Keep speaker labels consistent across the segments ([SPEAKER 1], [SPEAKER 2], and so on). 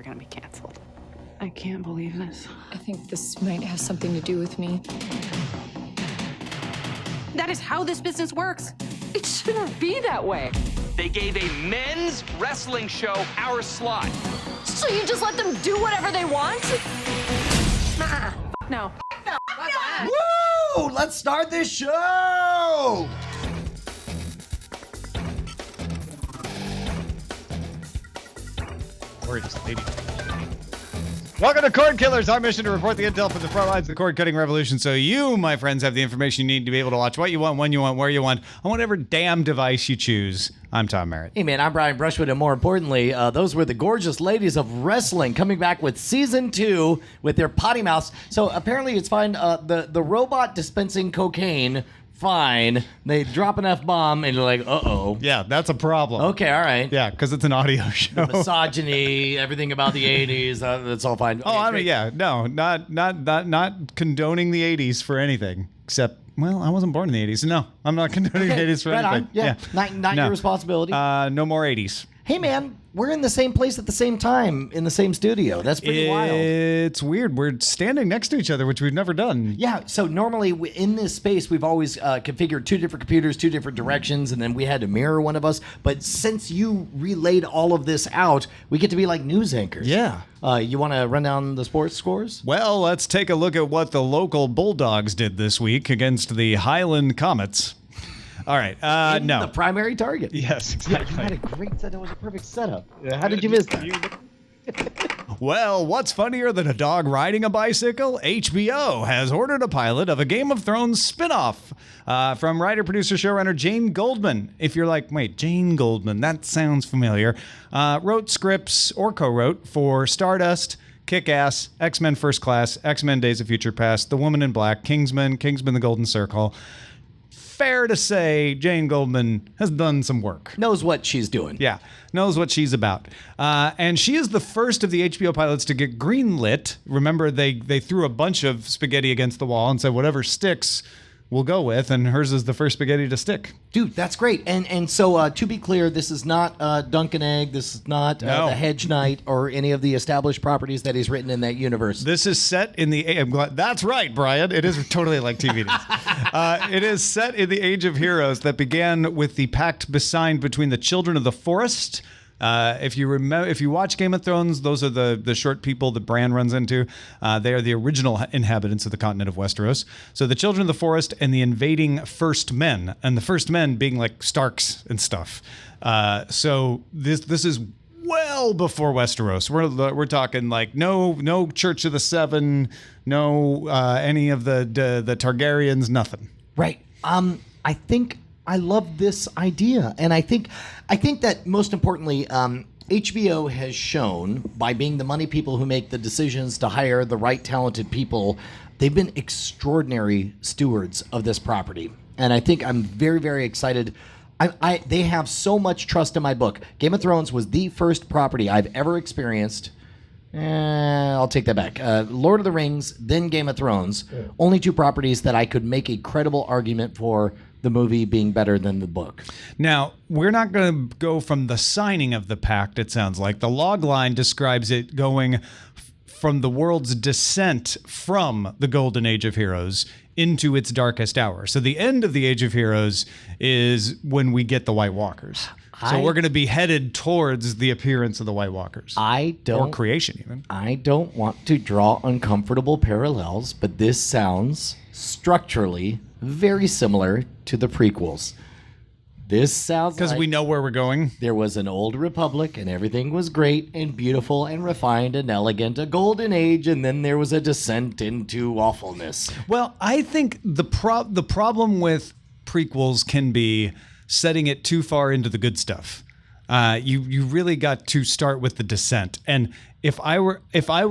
[SPEAKER 1] never gonna be canceled. I can't believe this.
[SPEAKER 2] I think this might have something to do with me.
[SPEAKER 1] That is how this business works. It shouldn't be that way.
[SPEAKER 3] They gave a men's wrestling show our slot.
[SPEAKER 2] So you just let them do whatever they want?
[SPEAKER 1] No.
[SPEAKER 4] Woo! Let's start this show!
[SPEAKER 5] Gorgeous lady. Welcome to Cordkillers, our mission to report the intel from the front lines of the cord-cutting revolution so you, my friends, have the information you need to be able to watch what you want, when you want, where you want, on whatever damn device you choose. I'm Tom Merritt.
[SPEAKER 4] Hey man, I'm Brian Brushwood, and more importantly, those were the gorgeous ladies of wrestling coming back with season 2 with their potty mouths. So apparently it's fine. The robot dispensing cocaine, fine. They drop an F-bomb and you're like, uh-oh.
[SPEAKER 5] Yeah, that's a problem.
[SPEAKER 4] Okay, all right.
[SPEAKER 5] Yeah, because it's an audio show.
[SPEAKER 4] Misogyny, everything about the 80s, that's all fine.
[SPEAKER 5] Oh,
[SPEAKER 4] Okay,
[SPEAKER 5] I mean,
[SPEAKER 4] great.
[SPEAKER 5] yeah, no, not condoning the 80s for anything, except, well, I wasn't born in the 80s. No, I'm not condoning the 80s for
[SPEAKER 4] right
[SPEAKER 5] anything.
[SPEAKER 4] on. Yeah, not
[SPEAKER 5] No.
[SPEAKER 4] your responsibility.
[SPEAKER 5] No more 80s.
[SPEAKER 4] Hey man, we're in the same place at the same time in the same studio. That's pretty wild.
[SPEAKER 5] It's weird. We're standing next to each other, which we've never done.
[SPEAKER 4] Yeah, so normally in this space, we've always configured 2 different computers, 2 different directions, and then we had to mirror one of us. But since you relayed all of this out, we get to be like news anchors.
[SPEAKER 5] Yeah.
[SPEAKER 4] You want to run down the sports scores?
[SPEAKER 5] Well, let's take a look at what the local Bulldogs did this week against the Highland Comets. All right. No.
[SPEAKER 4] The primary target.
[SPEAKER 5] Yes,
[SPEAKER 4] Yeah,
[SPEAKER 5] exactly.
[SPEAKER 4] you had a great set. That was a perfect setup. How did you miss that?
[SPEAKER 5] Well, what's funnier than a dog riding a bicycle? HBO has ordered a pilot of a Game of Thrones spin-off from writer, producer, showrunner Jane Goldman. If you're like, wait, Jane Goldman, that sounds familiar. Wrote scripts or co-wrote for Stardust, Kick-Ass, X-Men First Class, X-Men Days of Future Past, The Woman in Black, Kingsman, Kingsman: The Golden Circle. Fair to say Jane Goldman has done some work.
[SPEAKER 4] Knows what she's doing.
[SPEAKER 5] Yeah, knows what she's about. And she is the first of the HBO pilots to get greenlit. Remember, they threw a bunch of spaghetti against the wall and said, whatever sticks, we'll go with. And hers is the first spaghetti to stick.
[SPEAKER 4] Dude, that's great. And so to be clear, this is not Dunkin' Egg. This is not
[SPEAKER 5] No.
[SPEAKER 4] the Hedge Knight or any of the established properties that he's written in that universe.
[SPEAKER 5] This is set in the... I'm glad, that's right, Brian. It is totally like TV news. It is set in the Age of Heroes that began with the pact signed between the Children of the Forest. If you remember, if you watch Game of Thrones, those are the short people that Bran runs into. They are the original inhabitants of the continent of Westeros. So the Children of the Forest and the invading First Men, and the First Men being like Starks and stuff. So this is well before Westeros. We're talking like no Church of the Seven, no any of the Targaryens, nothing.
[SPEAKER 4] Right. I think I love this idea, and I think that most importantly, HBO has shown by being the money people who make the decisions to hire the right talented people, they've been extraordinary stewards of this property, and I think I'm very, very excited. They have so much trust in my book. Game of Thrones was the first property I've ever experienced. I'll take that back. Lord of the Rings, then Game of Thrones. Yeah. Only 2 properties that I could make a credible argument for the movie being better than the book.
[SPEAKER 5] Now, we're not going to go from the signing of the pact, it sounds like. The log line describes it going from the world's descent from the Golden Age of Heroes into its darkest hour. So the end of the Age of Heroes is when we get the White Walkers. So we're going to be headed towards the appearance of the White Walkers. Or creation, even.
[SPEAKER 4] I don't want to draw uncomfortable parallels, but this sounds structurally very similar to the prequels. This sounds
[SPEAKER 5] because we know where we're going.
[SPEAKER 4] There was an old republic, and everything was great and beautiful and refined and elegant, a golden age, and then there was a descent into awfulness.
[SPEAKER 5] Well, I think the problem with prequels can be setting it too far into the good stuff. You really got to start with the descent. And if I were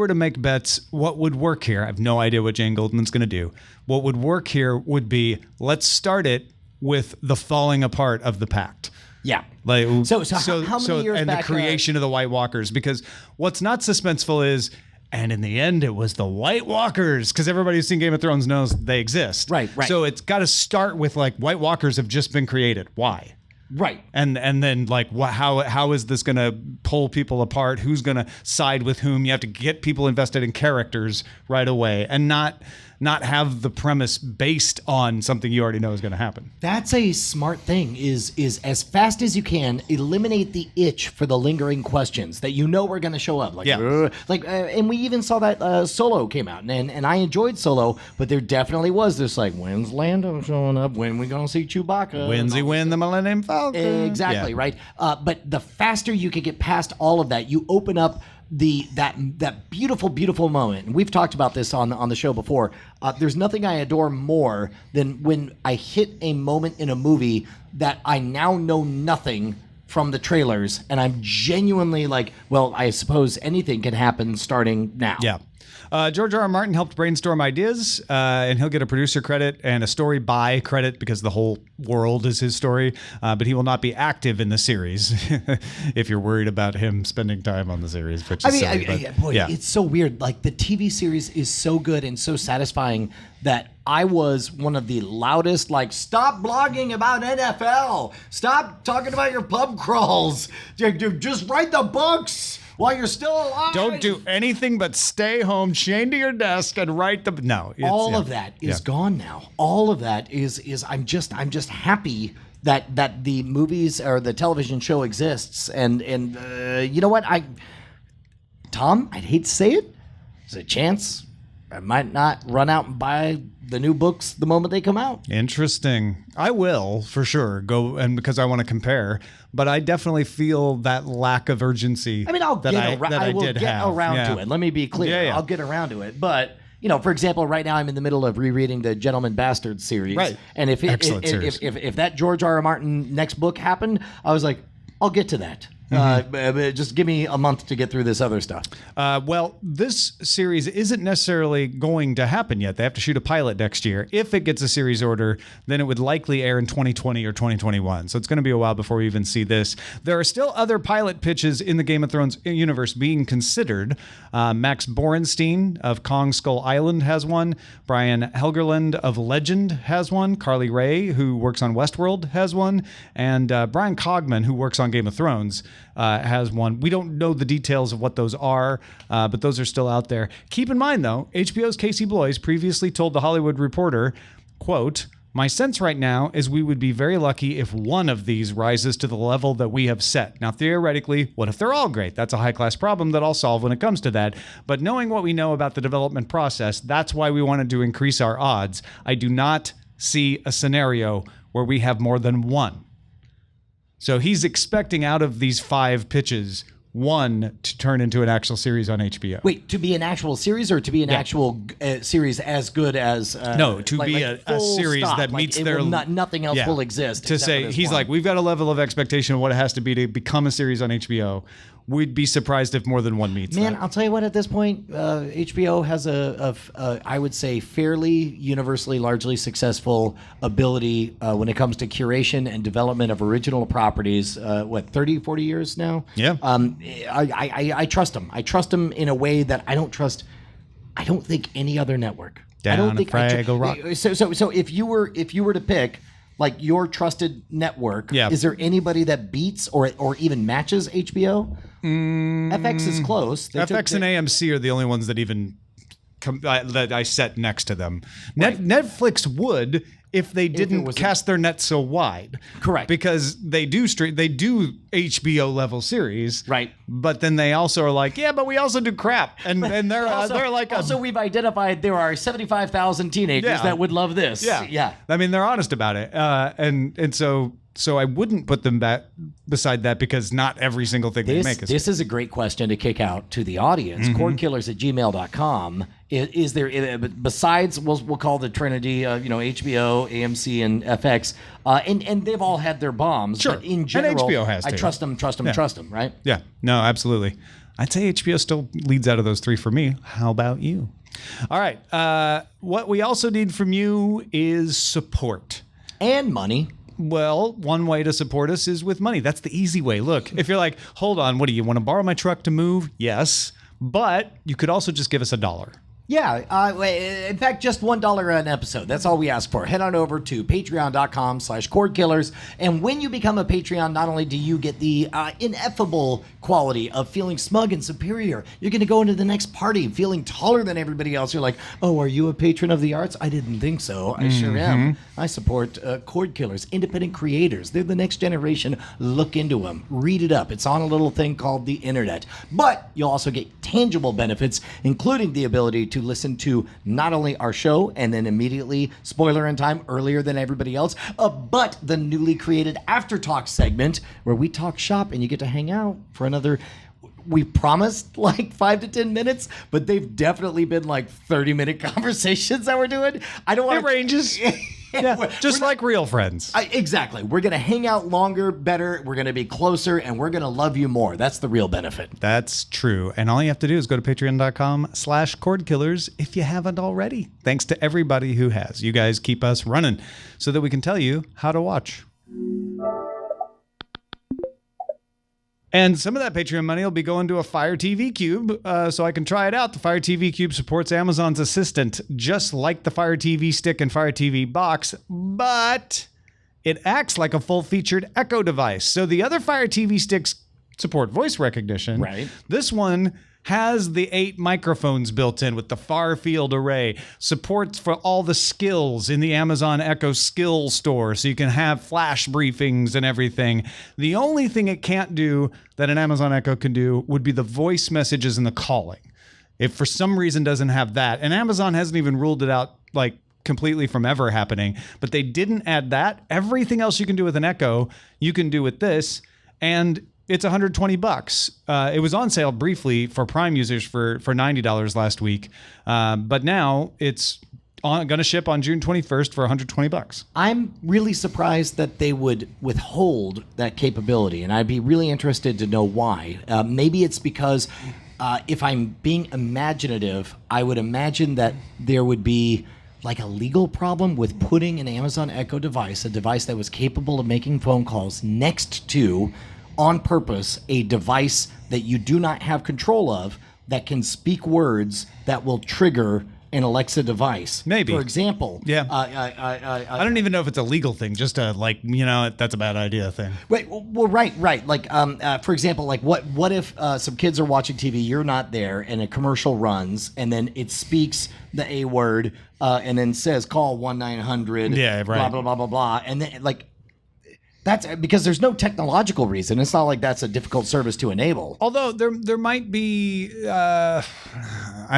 [SPEAKER 5] to make bets, what would work here? I have no idea what Jane Goldman's going to do. What would work here would be, let's start it with the falling apart of the pact.
[SPEAKER 4] Yeah.
[SPEAKER 5] Like
[SPEAKER 4] so how many years
[SPEAKER 5] and
[SPEAKER 4] back,
[SPEAKER 5] the creation of the White Walkers, because what's not suspenseful is, and in the end, it was the White Walkers, because everybody who's seen Game of Thrones knows they exist.
[SPEAKER 4] Right.
[SPEAKER 5] So it's got to start with like, White Walkers have just been created. Why?
[SPEAKER 4] Right.
[SPEAKER 5] And then like how is this going to pull people apart? Who's going to side with whom? You have to get people invested in characters right away and not have the premise based on something you already know is going to happen.
[SPEAKER 4] That's a smart thing, is as fast as you can, eliminate the itch for the lingering questions that you know are going to show up. And we even saw that Solo came out, and I enjoyed Solo, but there definitely was this like, when's Lando showing up? When we going to see Chewbacca?
[SPEAKER 5] When's he win the Millennium Falcon?
[SPEAKER 4] Exactly, right? But the faster you can get past all of that, you open up that beautiful moment. And we've talked about this on the show before. There's nothing I adore more than when I hit a moment in a movie that I now know nothing from the trailers, and I'm genuinely like, well, I suppose anything can happen starting now.
[SPEAKER 5] Yeah. George R.R. Martin helped brainstorm ideas, and he'll get a producer credit and a story by credit because the whole world is his story, but he will not be active in the series if you're worried about him spending time on the series, which is
[SPEAKER 4] it's so weird. Like, the TV series is so good and so satisfying that I was one of the loudest, like, stop blogging about NFL. Stop talking about your pub crawls. Just write the books while you're still alive.
[SPEAKER 5] Don't do anything but stay home, chained to your desk, and write the. No,
[SPEAKER 4] all of that is gone now. All of that is. I'm just happy that the movies or the television show exists. And you know what? Tom, I'd hate to say it. There's a chance I might not run out and buy the new books the moment they come out.
[SPEAKER 5] Interesting. I will, for sure, go, and because I want to compare, but I definitely feel that lack of urgency.
[SPEAKER 4] I mean, I will get around to it. Let me be clear.
[SPEAKER 5] Yeah.
[SPEAKER 4] I'll get around to it. But, for example, right now I'm in the middle of rereading the Gentleman Bastard series.
[SPEAKER 5] Right.
[SPEAKER 4] And if that George R.R. Martin next book happened, I was like, I'll get to that. Just give me a month to get through this other stuff.
[SPEAKER 5] Well, this series isn't necessarily going to happen yet. They have to shoot a pilot next year. If it gets a series order, then it would likely air in 2020 or 2021. So it's going to be a while before we even see this. There are still other pilot pitches in the Game of Thrones universe being considered. Max Borenstein of Kong Skull Island has one. Brian Helgeland of Legend has one. Carly Ray, who works on Westworld, has one. And Brian Cogman, who works on Game of Thrones, has one. We don't know the details of what those are, but those are still out there. Keep in mind, though, HBO's Casey Bloys previously told The Hollywood Reporter, quote, "My sense right now is we would be very lucky if one of these rises to the level that we have set. Now, theoretically, what if they're all great? That's a high-class problem that I'll solve when it comes to that. But knowing what we know about the development process, that's why we wanted to increase our odds. I do not see a scenario where we have more than one." So he's expecting out of these 5 pitches, one to turn into an actual series on HBO.
[SPEAKER 4] Wait, to be an actual series or to be an actual series as good as...
[SPEAKER 5] No, to be a series that meets their...
[SPEAKER 4] nothing else will exist.
[SPEAKER 5] To say, he's like, we've got a level of expectation of what it has to be to become a series on HBO. We'd be surprised if more than one meets
[SPEAKER 4] Man,
[SPEAKER 5] that.
[SPEAKER 4] I'll tell you what, at this point, HBO has I would say, fairly universally, largely successful ability when it comes to curation and development of original properties. 30, 40 years now?
[SPEAKER 5] Yeah.
[SPEAKER 4] I trust them. I trust them in a way that I don't think any other network.
[SPEAKER 5] Rock.
[SPEAKER 4] So if you were to pick like your trusted network, is there anybody that beats or even matches HBO? FX is close.
[SPEAKER 5] FX and AMC are the only ones that even that I set next to them. Right. Netflix would if they didn't cast their net so wide.
[SPEAKER 4] Correct.
[SPEAKER 5] Because they do HBO level series.
[SPEAKER 4] Right.
[SPEAKER 5] But then they also are like, yeah, but we also do crap. And they're like
[SPEAKER 4] also we've identified there are 75,000 teenagers that would love this.
[SPEAKER 5] Yeah. I mean, they're honest about it. And so I wouldn't put them back beside that because not every single thing they make is
[SPEAKER 4] This is a great question to kick out to the audience. Cordkillers@gmail.com. Is there, besides, we'll call the Trinity, HBO, AMC, and FX, and they've all had their bombs.
[SPEAKER 5] Sure.
[SPEAKER 4] But in general,
[SPEAKER 5] and HBO has
[SPEAKER 4] I
[SPEAKER 5] too.
[SPEAKER 4] trust them, right?
[SPEAKER 5] Yeah. No, absolutely. I'd say HBO still leads out of those 3 for me. How about you? All right. What we also need from you is support.
[SPEAKER 4] And money.
[SPEAKER 5] Well, one way to support us is with money. That's the easy way. Look, if you're like, hold on, what do you want to borrow my truck to move? Yes. But you could also just give us $1.
[SPEAKER 4] Yeah, in fact, just $1 an episode. That's all we ask for. Head on over to patreon.com/Cordkillers. And when you become a Patreon, not only do you get the ineffable quality of feeling smug and superior, you're going to go into the next party feeling taller than everybody else. You're like, oh, are you a patron of the arts? I didn't think so. I sure am. I support Cordkillers, independent creators. They're the next generation. Look into them. Read it up. It's on a little thing called the internet. But you'll also get tangible benefits, including the ability to listen to not only our show and then immediately spoiler in time earlier than everybody else, but the newly created After Talk segment where we talk shop and you get to hang out for another. We promised like 5 to 10 minutes, but they've definitely been like 30-minute conversations that we're doing. I don't want
[SPEAKER 5] It ranges. Yeah, just like real friends.
[SPEAKER 4] Exactly. We're going to hang out longer, better. We're going to be closer, and we're going to love you more. That's the real benefit.
[SPEAKER 5] That's true. And all you have to do is go to patreon.com/Cordkillers if you haven't already. Thanks to everybody who has. You guys keep us running so that we can tell you how to watch. And some of that Patreon money will be going to a Fire TV Cube so I can try it out. The Fire TV Cube supports Amazon's Assistant, just like the Fire TV Stick and Fire TV Box, but it acts like a full-featured Echo device. So the other Fire TV Sticks support voice recognition.
[SPEAKER 4] Right.
[SPEAKER 5] This one has the 8 microphones built in with the far field array, supports for all the skills in the Amazon Echo skill store, so you can have flash briefings and everything. The only thing it can't do that an Amazon Echo can do would be the voice messages and the calling. If for some reason doesn't have that, and Amazon hasn't even ruled it out like completely from ever happening, but they didn't add that. Everything else you can do with an Echo, you can do with this, and it's $120. It was on sale briefly for Prime users for $90 last week, but now it's going to ship on June 21st for $120.
[SPEAKER 4] I'm really surprised that they would withhold that capability, and I'd be really interested to know why. Maybe it's because if I'm being imaginative, I would imagine that there would be like a legal problem with putting an Amazon Echo device, a device that was capable of making phone calls, next to, on purpose, a device that you do not have control of that can speak words that will trigger an Alexa device.
[SPEAKER 5] Maybe.
[SPEAKER 4] For example.
[SPEAKER 5] Yeah. I don't even know if it's a legal thing, just a that's a bad idea thing.
[SPEAKER 4] Right. Well, right. Like, for example, like what if some kids are watching TV, you're not there, and a commercial runs, and then it speaks the A word, and then says call 1-900.
[SPEAKER 5] Yeah, right.
[SPEAKER 4] Blah blah blah blah blah, and then like. That's because there's no technological reason. It's not like that's a difficult service to enable.
[SPEAKER 5] Although there might be, I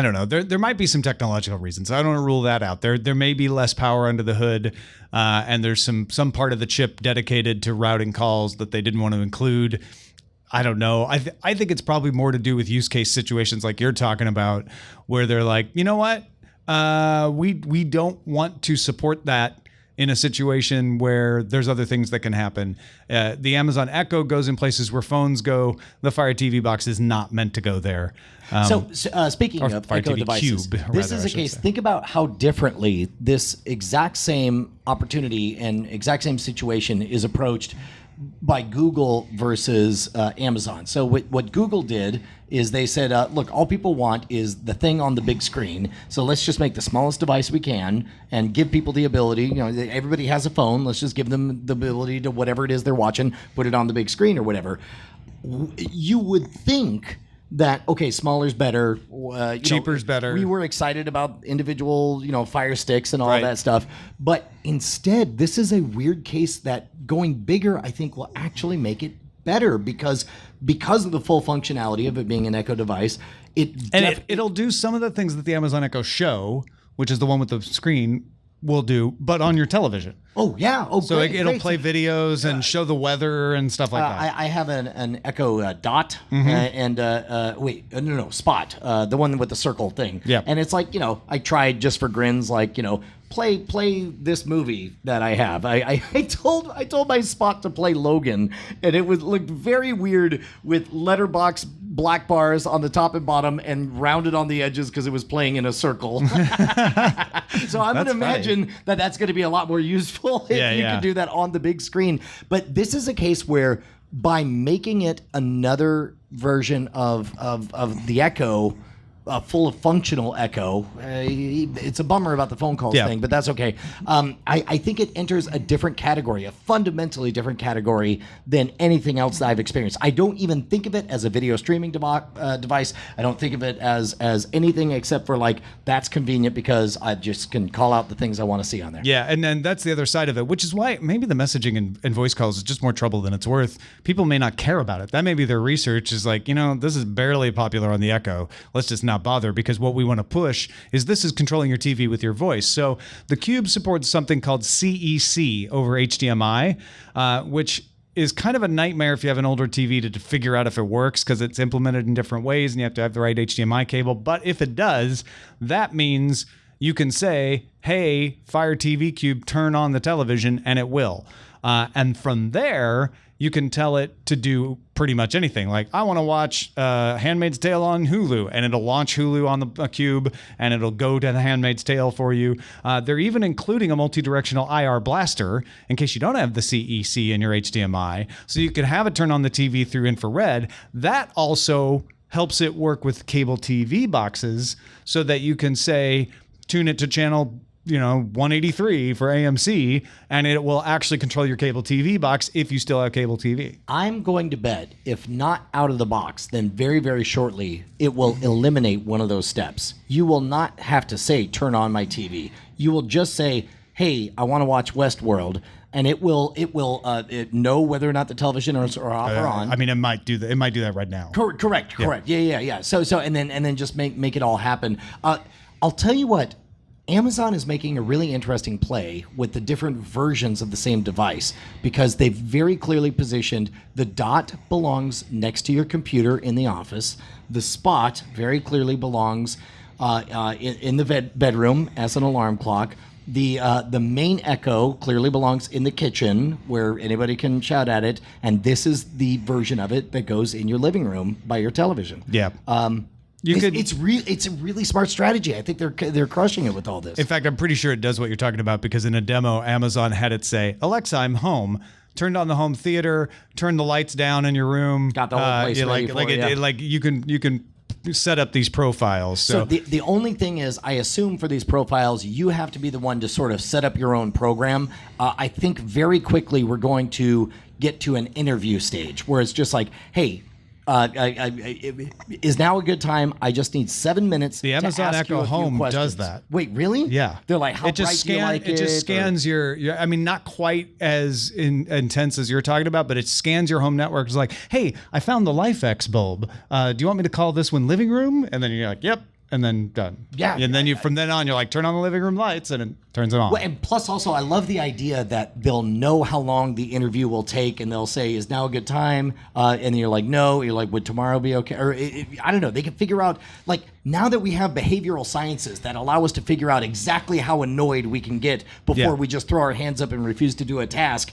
[SPEAKER 5] don't know, there might be some technological reasons. I don't want to rule that out. There may be less power under the hood, and there's some part of the chip dedicated to routing calls that they didn't want to include. I don't know. I think it's probably more to do with use case situations like you're talking about, where they're like, you know what, we don't want to support that in a situation where there's other things that can happen. The Amazon Echo goes in places where phones go. The Fire TV Box is not meant to go there.
[SPEAKER 4] So speaking of
[SPEAKER 5] Fire
[SPEAKER 4] Echo
[SPEAKER 5] TV
[SPEAKER 4] devices,
[SPEAKER 5] Cube,
[SPEAKER 4] this
[SPEAKER 5] rather,
[SPEAKER 4] is
[SPEAKER 5] I
[SPEAKER 4] a
[SPEAKER 5] should
[SPEAKER 4] case.
[SPEAKER 5] say.
[SPEAKER 4] Think about how differently this exact same opportunity and exact same situation is approached by Google versus Amazon. So what Google did is they said, look, all people want is the thing on the big screen. So let's just make the smallest device we can and give people the ability, everybody has a phone. Let's just give them the ability to whatever it is they're watching, put it on the big screen or whatever. You would think that, okay, smaller's better.
[SPEAKER 5] Cheaper's better.
[SPEAKER 4] We were excited about individual, Fire Sticks and all
[SPEAKER 5] Right.
[SPEAKER 4] that stuff. But instead, this is a weird case that going bigger, I think, will actually make it better because of the full functionality of it being an Echo device.
[SPEAKER 5] It'll do some of the things that the Amazon Echo Show, which is the one with the screen, will do, but on your television.
[SPEAKER 4] Oh, yeah. Oh,
[SPEAKER 5] So
[SPEAKER 4] great,
[SPEAKER 5] it'll
[SPEAKER 4] great.
[SPEAKER 5] play videos and show the weather and stuff like that.
[SPEAKER 4] I have an Echo Dot
[SPEAKER 5] Mm-hmm.
[SPEAKER 4] Spot, the one with the circle thing.
[SPEAKER 5] Yeah.
[SPEAKER 4] And it's like, I tried just for grins, like, play this movie that I have. I told my Spot to play Logan, and it looked very weird with letterbox black bars on the top and bottom and rounded on the edges because it was playing in a circle. So I'm going to imagine that that's going to be a lot more useful if you can do that on the big screen. But this is a case where by making it another version of the Echo, full of functional echo. It's a bummer about the phone calls thing, but that's okay. I think it enters a different category, a fundamentally different category than anything else that I've experienced. I don't even think of it as a video streaming device. I don't think of it as anything except for like, that's convenient because I just can call out the things I want to see on there.
[SPEAKER 5] Yeah, and then that's the other side of it, which is why maybe the messaging and voice calls is just more trouble than it's worth. People may not care about it. That may be their research is like, this is barely popular on the Echo. Let's just not bother, because what we want to push is this is controlling your TV with your voice. So the Cube supports something called CEC over HDMI, which is kind of a nightmare if you have an older TV to figure out if it works, because it's implemented in different ways and you have to have the right HDMI cable. But if it does, that means you can say, hey, Fire TV Cube, turn on the television, and it will. And from there, you can tell it to do pretty much anything. Like, I want to watch Handmaid's Tale on Hulu, and it'll launch Hulu on the Cube, and it'll go to the Handmaid's Tale for you. They're even including a multi-directional IR blaster in case you don't have the CEC in your HDMI, so you can have it turn on the TV through infrared. That also helps it work with cable TV boxes so that you can say, tune it to channel 183 for AMC, and it will actually control your cable TV box if you still have cable TV.
[SPEAKER 4] I'm going to bet, if not out of the box, then very, very shortly, it will eliminate one of those steps. You will not have to say, turn on my TV. You will just say, hey, I want to watch Westworld, and it will know whether or not the television is off or on.
[SPEAKER 5] I mean, it might do that. It might do that right now.
[SPEAKER 4] Correct. Yeah. So and then just make it all happen. I'll tell you what. Amazon is making a really interesting play with the different versions of the same device, because they've very clearly positioned the Dot belongs next to your computer in the office. The Spot very clearly belongs in the bedroom as an alarm clock. The main Echo clearly belongs in the kitchen where anybody can shout at it. And this is the version of it that goes in your living room by your television.
[SPEAKER 5] Yeah.
[SPEAKER 4] It's a really smart strategy. I think they're crushing it with all this.
[SPEAKER 5] In fact, I'm pretty sure it does what you're talking about, because in a demo, Amazon had it say, Alexa, I'm home. Turned on the home theater, turned the lights down in your room.
[SPEAKER 4] Got the whole place ready for you.
[SPEAKER 5] You can set up these profiles.
[SPEAKER 4] So the only thing is, I assume for these profiles, you have to be the one to sort of set up your own program. I think very quickly we're going to get to an interview stage where it's just like, hey, is now a good time? I just need 7 minutes.
[SPEAKER 5] The Amazon Echo Home does that.
[SPEAKER 4] Wait, really?
[SPEAKER 5] Yeah.
[SPEAKER 4] They're like, how bright do you like it?
[SPEAKER 5] It just scans your. I mean, not quite as intense as you're talking about, but it scans your home network. It's like, hey, I found the LifeX bulb. Do you want me to call this one living room? And then you're like, yep. And then done.
[SPEAKER 4] Yeah.
[SPEAKER 5] And then from then on, you're like, turn on the living room lights, and it turns it on.
[SPEAKER 4] Well, and plus also, I love the idea that they'll know how long the interview will take, and they'll say, is now a good time? And then you're like, no. You're like, would tomorrow be okay? Or I don't know. They can figure out, like, now that we have behavioral sciences that allow us to figure out exactly how annoyed we can get before we just throw our hands up and refuse to do a task,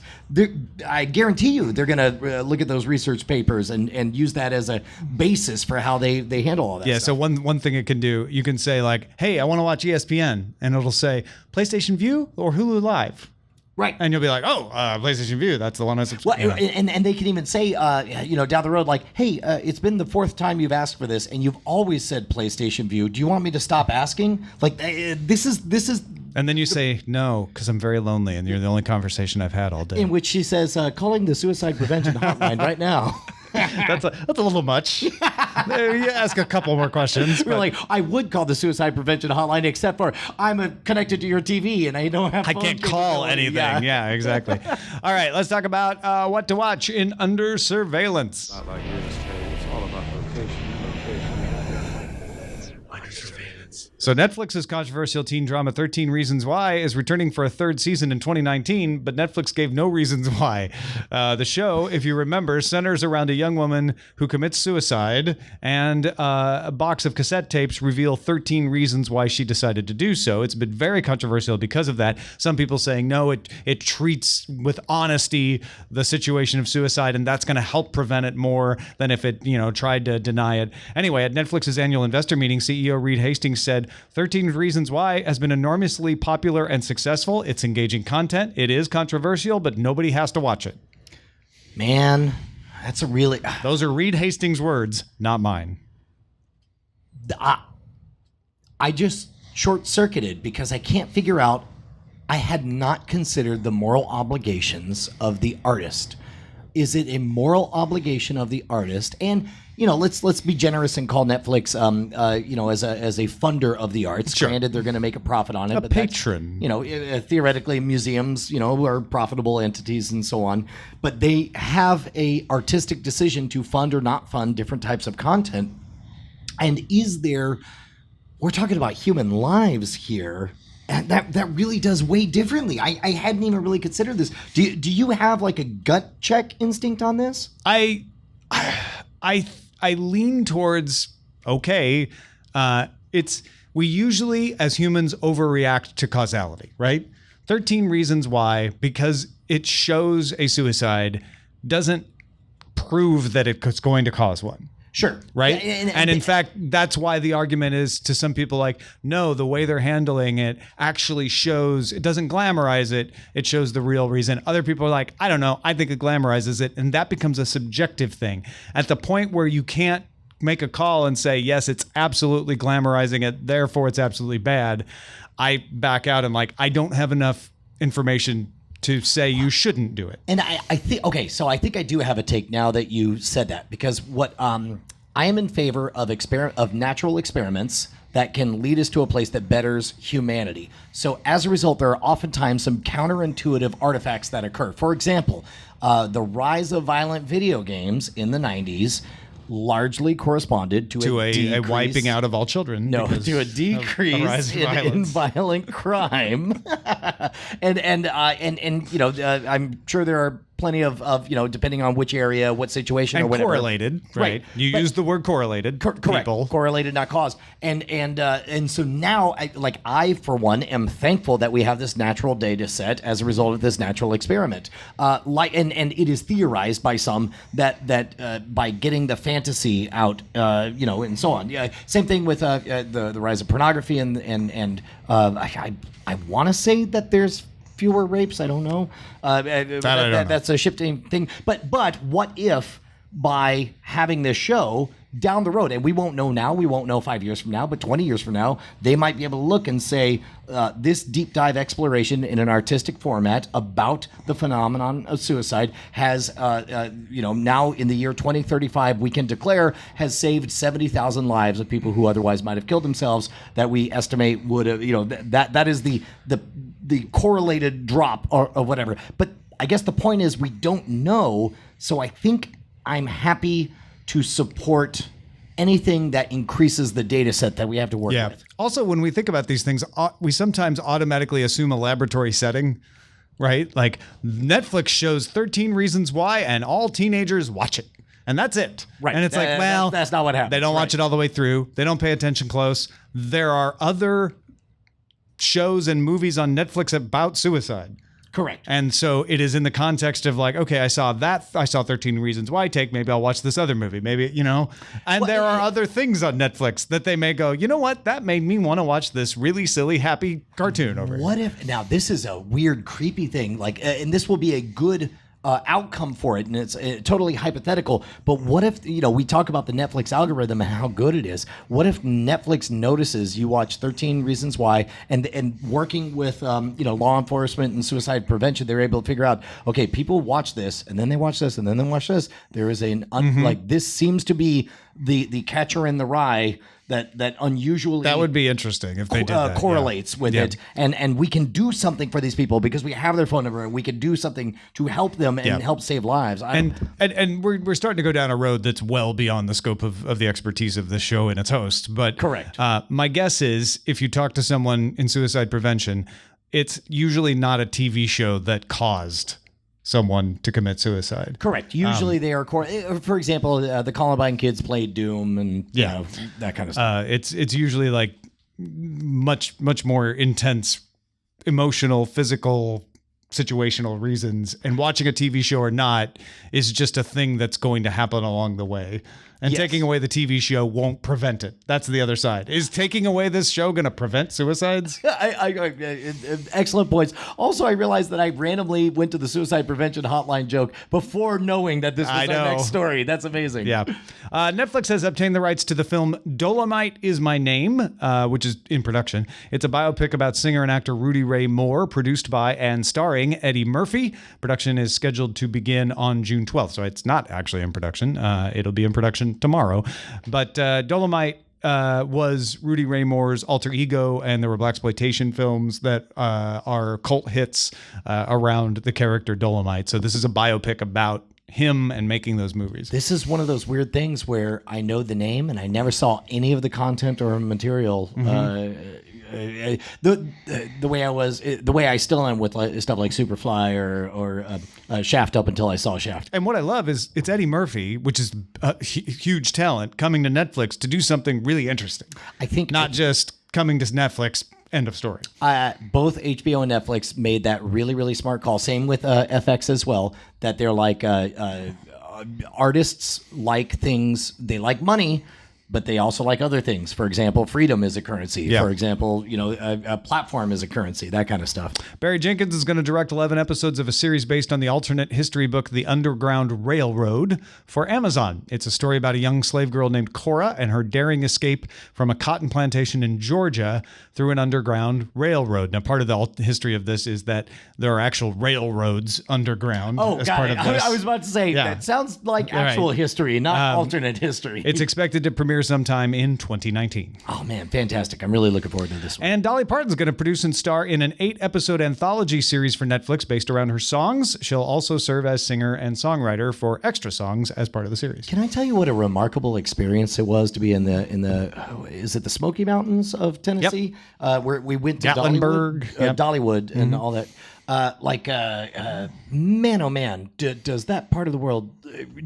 [SPEAKER 4] I guarantee you they're going to look at those research papers and use that as a basis for how they handle all that stuff.
[SPEAKER 5] So one thing it can do, you can say like, hey, I want to watch ESPN, and it'll say PlayStation View or Hulu Live.
[SPEAKER 4] Right.
[SPEAKER 5] And you'll be like, oh, PlayStation View, that's the one I subscribe.
[SPEAKER 4] Well, and they can even say, down the road, like, hey, it's been the 4th time you've asked for this, and you've always said PlayStation View. Do you want me to stop asking? Like, this is.
[SPEAKER 5] And then you say, no, because I'm very lonely, and you're the only conversation I've had all day.
[SPEAKER 4] In which she says, calling the suicide prevention hotline right now.
[SPEAKER 5] That's a little much. You ask a couple more questions.
[SPEAKER 4] We're like, I would call the suicide prevention hotline, except for I'm connected to your TV and I don't have.
[SPEAKER 5] I can't call anything. Yeah, exactly. All right, let's talk about what to watch in Under Surveillance.
[SPEAKER 6] Not like real estate. It's all about location.
[SPEAKER 5] Under Surveillance. So Netflix's controversial teen drama 13 Reasons Why is returning for a 3rd season in 2019, but Netflix gave no reasons why. The show, if you remember, centers around a young woman who commits suicide, and a box of cassette tapes reveal 13 reasons why she decided to do so. It's been very controversial because of that. Some people saying, no, it treats with honesty the situation of suicide, and that's going to help prevent it more than if it, tried to deny it. Anyway, at Netflix's annual investor meeting, CEO Reed Hastings said, 13 Reasons Why has been enormously popular and successful. It's engaging content. It is controversial, but nobody has to watch it.
[SPEAKER 4] Man, that's a really...
[SPEAKER 5] Those are Reed Hastings' words, not mine.
[SPEAKER 4] I just short-circuited because I can't figure out. I had not considered the moral obligations of the artist. Is it a moral obligation of the artist? And let's be generous and call Netflix, as a funder of the arts.
[SPEAKER 5] Sure.
[SPEAKER 4] Granted, they're going to make a profit on it.
[SPEAKER 5] A
[SPEAKER 4] but
[SPEAKER 5] patron.
[SPEAKER 4] Theoretically, museums, are profitable entities and so on. But they have a artistic decision to fund or not fund different types of content. And we're talking about human lives here. And that really does weigh differently. I hadn't even really considered this. Do you have like a gut check instinct on this?
[SPEAKER 5] I lean towards okay. We usually as humans overreact to causality, right? 13 Reasons Why, because it shows a suicide, doesn't prove that it's going to cause one.
[SPEAKER 4] Sure.
[SPEAKER 5] Right.
[SPEAKER 4] Yeah,
[SPEAKER 5] and in fact, that's why the argument is to some people like, no, the way they're handling it actually shows, it doesn't glamorize it. It shows the real reason. Other people are like, I don't know. I think it glamorizes it. And that becomes a subjective thing at the point where you can't make a call and say, yes, it's absolutely glamorizing it, therefore it's absolutely bad. I back out and like, I don't have enough information to say you shouldn't do it.
[SPEAKER 4] And I think, okay, so I think I do have a take now that you said that, because what I am in favor of natural experiments that can lead us to a place that betters humanity. So as a result, there are oftentimes some counterintuitive artifacts that occur. For example, the rise of violent video games in the 90s largely corresponded to
[SPEAKER 5] a wiping out of all children.
[SPEAKER 4] No, to a decrease in violent crime. and I'm sure there are plenty of depending on which area, what situation,
[SPEAKER 5] and
[SPEAKER 4] or whatever.
[SPEAKER 5] Correlated, right? You use the word correlated.
[SPEAKER 4] Correct.
[SPEAKER 5] People.
[SPEAKER 4] Correlated, not caused. And so now, I for one am thankful that we have this natural data set as a result of this natural experiment. And it is theorized by some that by getting the fantasy out, and so on. Yeah. Same thing with the rise of pornography and I want to say that there's fewer rapes. I don't know. That's a shifting thing. But what if by having this show down the road, and we won't know now, we won't know 5 years from now, but 20 years from now, they might be able to look and say this deep dive exploration in an artistic format about the phenomenon of suicide has, now in the year 2035, we can declare has saved 70,000 lives of people who otherwise might have killed themselves, that we estimate would have, that is the correlated drop or whatever. But I guess the point is we don't know. So I think I'm happy to support anything that increases the data set that we have to work with.
[SPEAKER 5] Also, when we think about these things, we sometimes automatically assume a laboratory setting, right? Like Netflix shows 13 Reasons Why and all teenagers watch it. And that's it.
[SPEAKER 4] Right.
[SPEAKER 5] And it's
[SPEAKER 4] that's not what happens.
[SPEAKER 5] They don't watch it all the way through. They don't pay attention close. There are other shows and movies on Netflix about suicide.
[SPEAKER 4] Correct.
[SPEAKER 5] And so it is in the context of like, okay, I saw 13 Reasons Why maybe I'll watch this other movie. Maybe, and there are other things on Netflix that they may go, you know what? That made me want to watch this really silly, happy cartoon over here.
[SPEAKER 4] What if, now this is a weird, creepy thing, and this will be a good outcome for it, and it's totally hypothetical, but what if, we talk about the Netflix algorithm and how good it is. What if Netflix notices you watch 13 Reasons Why, and working with law enforcement and suicide prevention, they're able to figure out, okay, people watch this, and then they watch this, and then they watch this. There is this seems to be the catcher in the rye that unusually,
[SPEAKER 5] that would be interesting if they did that,
[SPEAKER 4] correlates with it, and we can do something for these people because we have their phone number, and we can do something to help them and help save lives.
[SPEAKER 5] And we're starting to go down a road that's well beyond the scope of the expertise of this show and its host. But
[SPEAKER 4] correct.
[SPEAKER 5] My guess is if you talk to someone in suicide prevention, it's usually not a TV show that caused someone to commit suicide.
[SPEAKER 4] Correct. Usually they are, for example, the Columbine kids played Doom and that kind of stuff.
[SPEAKER 5] It's usually like much more intense, emotional, physical, situational reasons. And watching a TV show or not is just a thing that's going to happen along the way. And
[SPEAKER 4] Yes.
[SPEAKER 5] taking away the TV show won't prevent it. That's the other side. Is taking away this show going to prevent suicides?
[SPEAKER 4] Excellent points. Also, I realized that I randomly went to the suicide prevention hotline joke before knowing that this was
[SPEAKER 5] I
[SPEAKER 4] our
[SPEAKER 5] know.
[SPEAKER 4] next story. That's amazing.
[SPEAKER 5] Yeah. Netflix has obtained the rights to the film Dolomite Is My Name, which is in production. It's a biopic about singer and actor Rudy Ray Moore, produced by and starring Eddie Murphy. Production is scheduled to begin on June 12th, so it's not actually in production. It'll be in production tomorrow. But Dolomite was Rudy Ray Moore's alter ego, and there were blaxploitation films that are cult hits around the character Dolomite. So this is a biopic about him and making those movies.
[SPEAKER 4] This is one of those weird things where I know the name and I never saw any of the content or material. The way I still am with stuff like Superfly or Shaft up until I saw Shaft.
[SPEAKER 5] And what I love is it's Eddie Murphy, which is a huge talent, coming to Netflix to do something really interesting.
[SPEAKER 4] I think
[SPEAKER 5] Not just coming to Netflix, end of story.
[SPEAKER 4] both HBO and Netflix made that really, really smart call. Same with FX as well, that they're like artists like things, they like money, but they also like other things. For example, freedom is a currency.
[SPEAKER 5] Yeah.
[SPEAKER 4] For example, a platform is a currency, that kind of stuff.
[SPEAKER 5] Barry Jenkins is going to direct 11 episodes of a series based on the alternate history book, The Underground Railroad, for Amazon. It's a story about a young slave girl named Cora and her daring escape from a cotton plantation in Georgia through an underground railroad. Now, part of the history of this is that there are actual railroads underground
[SPEAKER 4] Oh,
[SPEAKER 5] as
[SPEAKER 4] got
[SPEAKER 5] part
[SPEAKER 4] it.
[SPEAKER 5] of this.
[SPEAKER 4] I was about to say,
[SPEAKER 5] Yeah.
[SPEAKER 4] that sounds like
[SPEAKER 5] Right.
[SPEAKER 4] actual history, not alternate history.
[SPEAKER 5] It's expected to premiere sometime in 2019.
[SPEAKER 4] Oh, man, fantastic. I'm really looking forward to this one.
[SPEAKER 5] And Dolly Parton's going to produce and star in an 8-episode anthology series for Netflix based around her songs. She'll also serve as singer and songwriter for extra songs as part of the series.
[SPEAKER 4] Can I tell you what a remarkable experience it was to be in the is it the Smoky Mountains of Tennessee, where we went to
[SPEAKER 5] Gatlinburg.
[SPEAKER 4] Dollywood and all that. Man, oh man, does that part of the world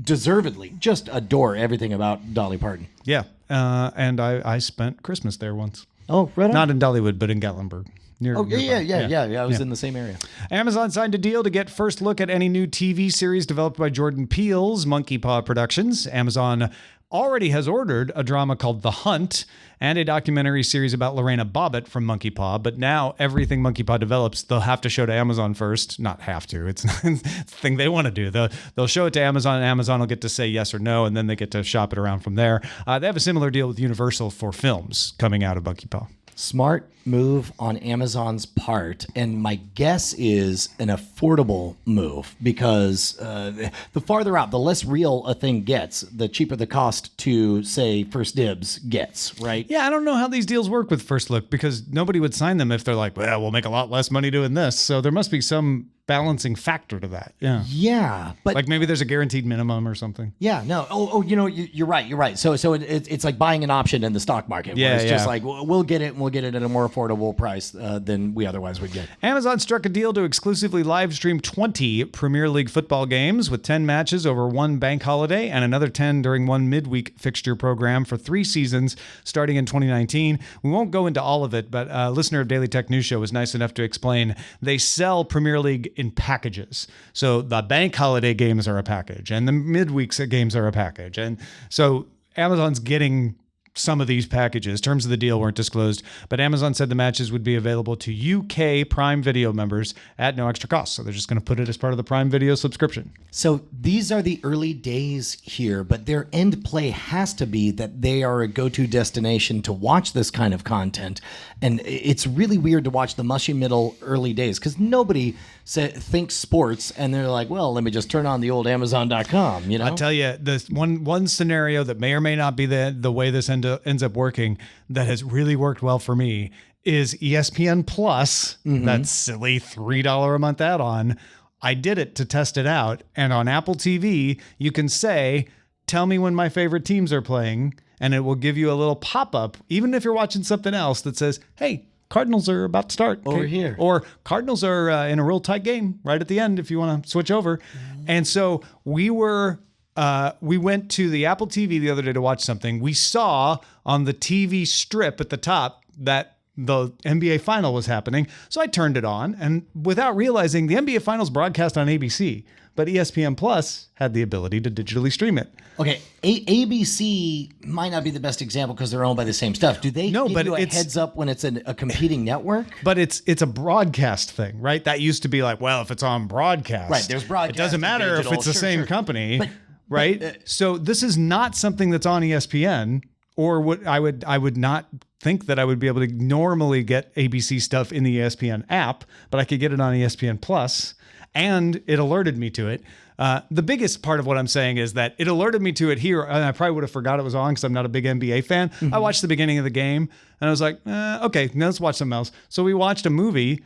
[SPEAKER 4] deservedly just adore everything about Dolly Parton?
[SPEAKER 5] Yeah. And I spent Christmas there once.
[SPEAKER 4] Oh, right on.
[SPEAKER 5] Not in Dollywood, but in Gatlinburg.
[SPEAKER 4] Oh, yeah. I was in the same area.
[SPEAKER 5] Amazon signed a deal to get first look at any new TV series developed by Jordan Peele's Monkey Paw Productions. Amazon already has ordered a drama called The Hunt and a documentary series about Lorena Bobbitt from Monkey Paw. But now everything Monkey Paw develops, they'll have to show to Amazon first. Not have to. It's the thing they want to do. They'll show it to Amazon, and Amazon will get to say yes or no, and then they get to shop it around from there. They have a similar deal with Universal for films coming out of Monkey Paw.
[SPEAKER 4] Smart move on Amazon's part, and my guess is an affordable move because the farther out, the less real a thing gets, the cheaper the cost to, say, First Dibs gets, right?
[SPEAKER 5] Yeah, I don't know how these deals work with First Look because nobody would sign them if they're like, well, we'll make a lot less money doing this. So there must be some balancing factor to that. Yeah.
[SPEAKER 4] Yeah, but
[SPEAKER 5] Like maybe there's a guaranteed minimum or something.
[SPEAKER 4] yeah, no. You're right. So it's like buying an option in the stock market.
[SPEAKER 5] Yeah,
[SPEAKER 4] where it's just
[SPEAKER 5] yeah.
[SPEAKER 4] like we'll get it, and we'll get it at a more affordable price than we otherwise would get.
[SPEAKER 5] Amazon struck a deal to exclusively live stream 20 Premier League football games with 10 matches over one bank holiday and another 10 during one midweek fixture program for 3 seasons starting in 2019. We won't go into all of it, but a listener of Daily Tech News Show was nice enough to explain they sell Premier League in packages. So the bank holiday games are a package and the midweek games are a package. And so Amazon's getting some of these packages. Terms of the deal weren't disclosed, but Amazon said the matches would be available to UK Prime Video members at no extra cost. So they're just going to put it as part of the Prime Video subscription.
[SPEAKER 4] So these are the early days here, but their end play has to be that they are a go-to destination to watch this kind of content. And it's really weird to watch the mushy middle early days because nobody thinks sports and they're like, well, let me just turn on the old Amazon.com, you know?
[SPEAKER 5] I'll tell you, the one scenario that may or may not be the way this ends up working that has really worked well for me is ESPN Plus, that silly $3 a month add-on. I did it to test it out. And on Apple TV, you can say, tell me when my favorite teams are playing. And it will give you a little pop-up, even if you're watching something else that says, hey, Cardinals are about to start.
[SPEAKER 4] Over here.
[SPEAKER 5] Or Cardinals are in a real tight game right at the end if you want to switch over. And so we went to the Apple TV the other day to watch something. We saw on the TV strip at the top that the NBA final was happening. So I turned it on, and without realizing, the NBA finals broadcast on ABC, but ESPN Plus had the ability to digitally stream it.
[SPEAKER 4] Okay, ABC might not be the best example because they're owned by the same stuff. Do they
[SPEAKER 5] No,
[SPEAKER 4] give
[SPEAKER 5] but
[SPEAKER 4] you a
[SPEAKER 5] it's-
[SPEAKER 4] heads up when it's a competing network?
[SPEAKER 5] But it's a broadcast thing, right? That used to be like, well, if it's on broadcast,
[SPEAKER 4] Right, there's broadcast
[SPEAKER 5] It doesn't
[SPEAKER 4] and
[SPEAKER 5] matter
[SPEAKER 4] digital,
[SPEAKER 5] if it's the
[SPEAKER 4] sure,
[SPEAKER 5] same
[SPEAKER 4] sure.
[SPEAKER 5] company,
[SPEAKER 4] But-
[SPEAKER 5] right? So this is not something that's on ESPN, or what I would not think that I would be able to normally get ABC stuff in the ESPN app, but I could get it on ESPN Plus, and it alerted me to it. The biggest part of what I'm saying is that it alerted me to it here, and I probably would have forgot it was on because I'm not a big NBA fan. I watched the beginning of the game, and I was like, okay, now let's watch something else. So we watched a movie,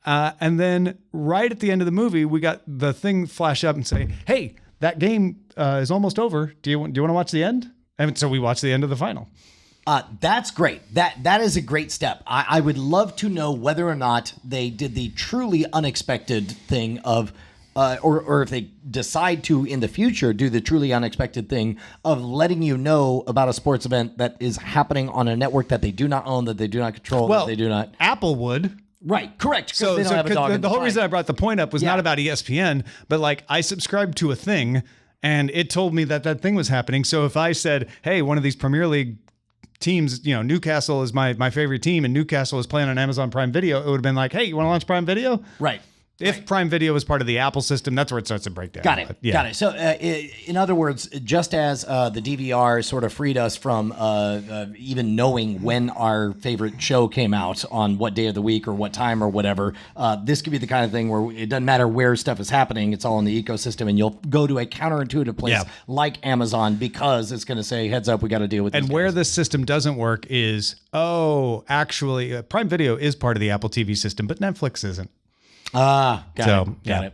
[SPEAKER 5] and then right at the end of the movie, we got the thing flash up and say, hey, that game is almost over. Do you want to watch the end? And so we watched the end of the final.
[SPEAKER 4] That's great. That is a great step. I would love to know whether or not they did the truly unexpected thing of, or if they decide to in the future do the truly unexpected thing of letting you know about a sports event that is happening on a network that they do not own, that they do not control, that they do not.
[SPEAKER 5] Apple would.
[SPEAKER 4] Right, correct. 'cause
[SPEAKER 5] So,
[SPEAKER 4] they don't have a dog in
[SPEAKER 5] the whole
[SPEAKER 4] fight.
[SPEAKER 5] reason I brought the point up was not about ESPN, but like I subscribed to a thing and it told me that that thing was happening. So if I said, hey, one of these Premier League teams, Newcastle is my favorite team and Newcastle is playing on Amazon Prime Video, it would have been like, hey, you want to launch Prime Video?
[SPEAKER 4] Right.
[SPEAKER 5] If Prime Video was part of the Apple system, that's where it starts to break down.
[SPEAKER 4] Got it.
[SPEAKER 5] But, yeah.
[SPEAKER 4] Got it. So, in other words, just as the DVR sort of freed us from even knowing when our favorite show came out on what day of the week or what time or whatever, this could be the kind of thing where it doesn't matter where stuff is happening. It's all in the ecosystem, and you'll go to a counterintuitive place like Amazon because it's going to say, heads up, we got to deal with this.
[SPEAKER 5] And where this system doesn't work is, actually, Prime Video is part of the Apple TV system, but Netflix isn't.
[SPEAKER 4] Got it.
[SPEAKER 5] All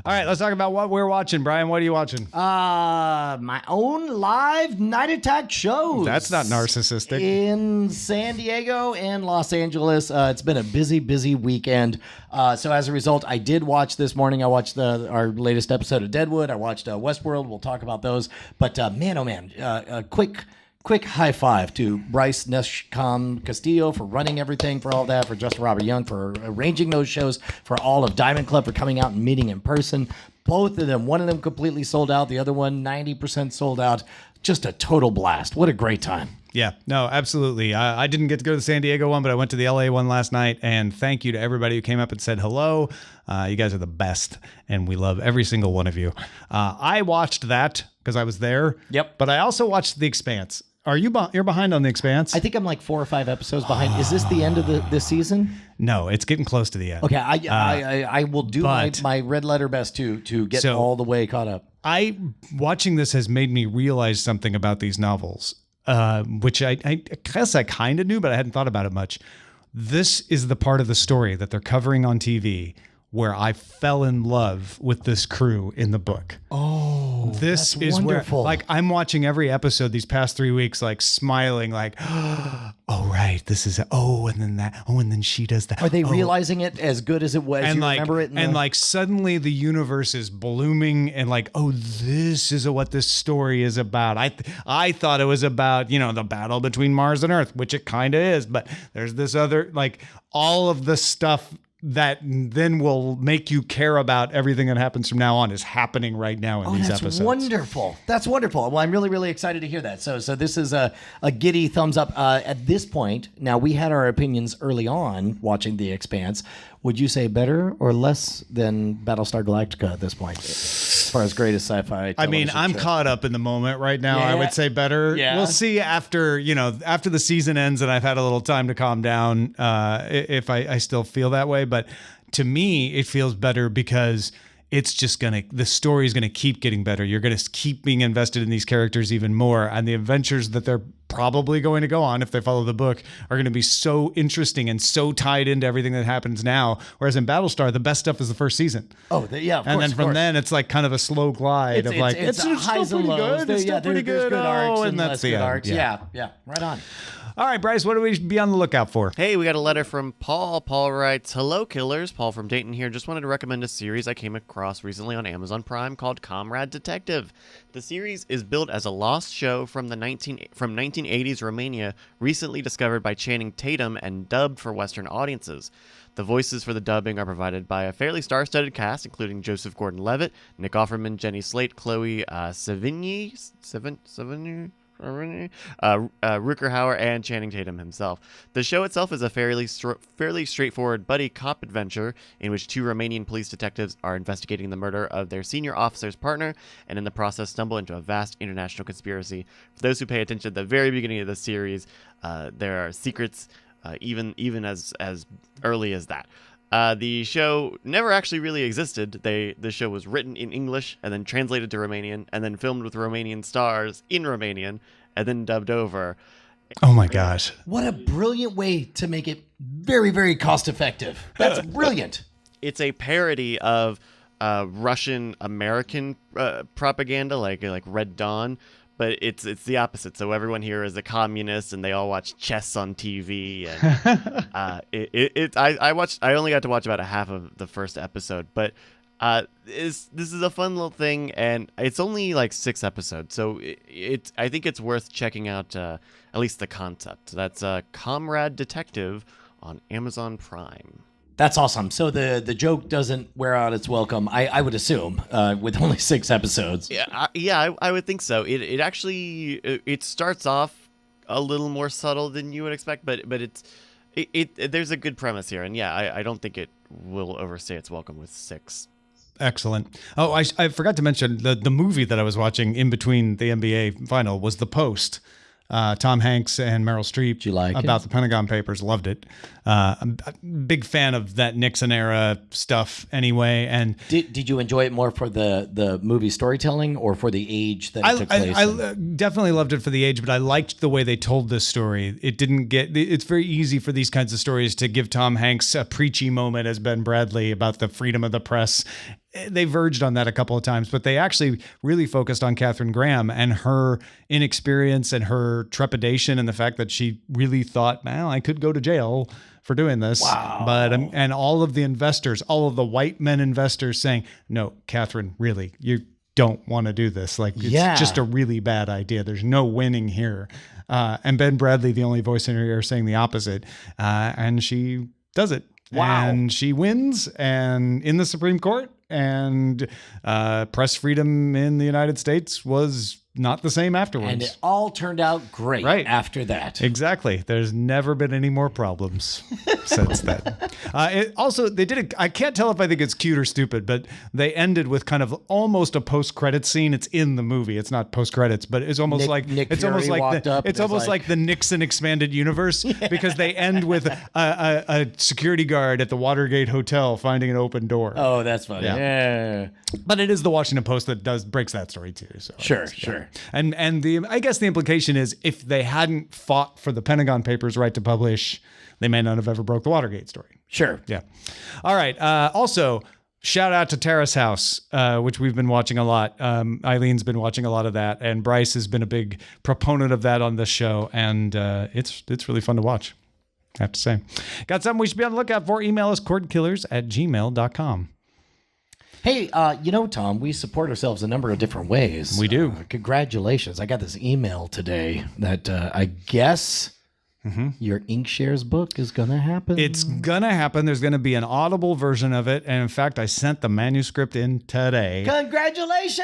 [SPEAKER 5] right, let's talk about what we're watching. Brian, what are you watching?
[SPEAKER 4] My own live night attack shows.
[SPEAKER 5] That's not narcissistic.
[SPEAKER 4] In San Diego and Los Angeles. It's been a busy weekend. So as a result, I did watch this morning. I watched our latest episode of Deadwood. I watched Westworld. We'll talk about those. But man, oh man, a quick high five to Bryce Neshcom Castillo for running everything, for all that, for Justin Robert Young for arranging those shows, for all of Diamond Club for coming out and meeting in person. Both of them, one of them completely sold out, the other one 90% sold out. Just a total blast. What a great time.
[SPEAKER 5] Yeah, no, absolutely. I didn't get to go to the San Diego one, but I went to the LA one last night. And thank you to everybody who came up and said hello. You guys are the best, and we love every single one of you. I watched that because I was there.
[SPEAKER 4] Yep.
[SPEAKER 5] But I also watched The Expanse. You're behind on The Expanse?
[SPEAKER 4] I think I'm like 4 or 5 episodes behind. Is this the end of this season?
[SPEAKER 5] No, it's getting close to the end.
[SPEAKER 4] Okay, I will do my red letter best to get all the way caught up.
[SPEAKER 5] Watching this has made me realize something about these novels, which I guess I kind of knew, but I hadn't thought about it much. This is the part of the story that they're covering on TV where I fell in love with this crew in the book.
[SPEAKER 4] Oh,
[SPEAKER 5] this
[SPEAKER 4] that's
[SPEAKER 5] is
[SPEAKER 4] wonderful.
[SPEAKER 5] where, like, I'm watching every episode these past 3 weeks, like smiling, like, oh, right, this is, and then that, and then she does that.
[SPEAKER 4] Are they realizing it as good as it was?
[SPEAKER 5] And
[SPEAKER 4] you
[SPEAKER 5] like,
[SPEAKER 4] remember it?
[SPEAKER 5] And like suddenly the universe is blooming and like, this is what this story is about. I thought it was about, the battle between Mars and Earth, which it kind of is, but there's this other, like, all of the stuff that then will make you care about everything that happens from now on is happening right now in these episodes.
[SPEAKER 4] Wonderful. That's wonderful. Well, I'm really, really excited to hear that. So this is a giddy thumbs up. At this point, now we had our opinions early on watching The Expanse. Would you say better or less than Battlestar Galactica at this point, as far as greatest sci-fi?
[SPEAKER 5] I mean, I'm caught up in the moment right now. I would say better.
[SPEAKER 4] Yeah.
[SPEAKER 5] We'll see after the season ends and I've had a little time to calm down, if I still feel that way. But to me, it feels better because it's just the story is going to keep getting better. You're going to keep being invested in these characters even more. And the adventures that they're probably going to go on, if they follow the book, are going to be so interesting and so tied into everything that happens now. Whereas in Battlestar, the best stuff is the first season.
[SPEAKER 4] Oh, yeah, of course.
[SPEAKER 5] And then from then, it's like kind of a slow glide
[SPEAKER 4] it's
[SPEAKER 5] it's
[SPEAKER 4] highs
[SPEAKER 5] still
[SPEAKER 4] and
[SPEAKER 5] pretty
[SPEAKER 4] lows.
[SPEAKER 5] good. It's still pretty
[SPEAKER 4] There's
[SPEAKER 5] good.
[SPEAKER 4] good arcs and
[SPEAKER 5] that's
[SPEAKER 4] less
[SPEAKER 5] the
[SPEAKER 4] good
[SPEAKER 5] end.
[SPEAKER 4] arcs.
[SPEAKER 5] Yeah.
[SPEAKER 4] Yeah, right on.
[SPEAKER 5] All right, Bryce, what do we be on the lookout for?
[SPEAKER 7] Hey, we got a letter from Paul. Paul writes, "Hello, killers. Paul from Dayton here. Just wanted to recommend a series I came across recently on Amazon Prime called Comrade Detective. The series is billed as a lost show from 1980s Romania, recently discovered by Channing Tatum and dubbed for Western audiences. The voices for the dubbing are provided by a fairly star-studded cast, including Joseph Gordon-Levitt, Nick Offerman, Jenny Slate, Chloe Sevigny, Rutger Hauer, and Channing Tatum himself. The show itself is a fairly straightforward buddy cop adventure in which two Romanian police detectives are investigating the murder of their senior officer's partner and in the process stumble into a vast international conspiracy. For those who pay attention at the very beginning of the series, there are secrets even as early as that. The show never actually really existed. The show was written in English and then translated to Romanian and then filmed with Romanian stars in Romanian and then dubbed over.
[SPEAKER 5] Oh my gosh.
[SPEAKER 4] What a brilliant way to make it very, very cost effective. That's brilliant.
[SPEAKER 7] It's a parody of Russian American propaganda, like Red Dawn, but it's the opposite. So everyone here is a communist, and they all watch chess on TV. And I only got to watch about a half of the first episode, but this is a fun little thing, and it's only like 6 episodes, so I think it's worth checking out at least the concept. That's Comrade Detective on Amazon Prime.
[SPEAKER 4] That's awesome. So the joke doesn't wear out its welcome, I would assume, with only 6 episodes.
[SPEAKER 7] Yeah, I would think so. It actually starts off a little more subtle than you would expect, but there's a good premise here, and yeah, I don't think it will overstay its welcome with 6.
[SPEAKER 5] Excellent. Oh, I forgot to mention the movie that I was watching in between the NBA final was The Post. Tom Hanks and Meryl Streep.
[SPEAKER 4] Did you like
[SPEAKER 5] about
[SPEAKER 4] it?
[SPEAKER 5] the Pentagon Papers. Loved it. I'm a big fan of that Nixon era stuff anyway. And
[SPEAKER 4] did you enjoy it more for the movie storytelling or for the age that it took place?
[SPEAKER 5] I definitely loved it for the age, but I liked the way they told this story. It's very easy for these kinds of stories to give Tom Hanks a preachy moment as Ben Bradley about the freedom of the press. They verged on that a couple of times, but they actually really focused on Katharine Graham and her inexperience and her trepidation and the fact that she really thought, well, I could go to jail for doing this.
[SPEAKER 4] Wow.
[SPEAKER 5] But and all of the investors, all of the white men investors saying, no, Katharine, really, you don't want to do this. Like, it's just a really bad idea. There's no winning here. And Ben Bradley, the only voice in her ear, saying the opposite. And she does it.
[SPEAKER 4] Wow.
[SPEAKER 5] And she wins and in the Supreme Court. And press freedom in the United States was not the same afterwards.
[SPEAKER 4] And it all turned out great after that.
[SPEAKER 5] Exactly. There's never been any more problems since then. They did it. I can't tell if I think it's cute or stupid, but they ended with kind of almost a post-credit scene. It's in the movie. It's not post-credits, but it's almost like the Nixon expanded universe because they end with a security guard at the Watergate Hotel finding an open door.
[SPEAKER 4] Oh, that's funny. Yeah.
[SPEAKER 5] But it is the Washington Post that breaks that story too. So
[SPEAKER 4] Sure.
[SPEAKER 5] And I guess the implication is if they hadn't fought for the Pentagon Papers' right to publish, they may not have ever broke the Watergate story.
[SPEAKER 4] Sure.
[SPEAKER 5] Yeah. All right. Also, shout out to Terrace House, which we've been watching a lot. Eileen's been watching a lot of that, and Bryce has been a big proponent of that on this show, and it's really fun to watch, I have to say. Got something we should be on the lookout for? Email us cordkillers@gmail.com.
[SPEAKER 4] Hey, Tom, we support ourselves a number of different ways.
[SPEAKER 5] We do.
[SPEAKER 4] Congratulations. I got this email today that I guess your Inkshares book is going to happen.
[SPEAKER 5] It's going to happen. There's going to be an Audible version of it. And in fact, I sent the manuscript in today.
[SPEAKER 4] Congratulations!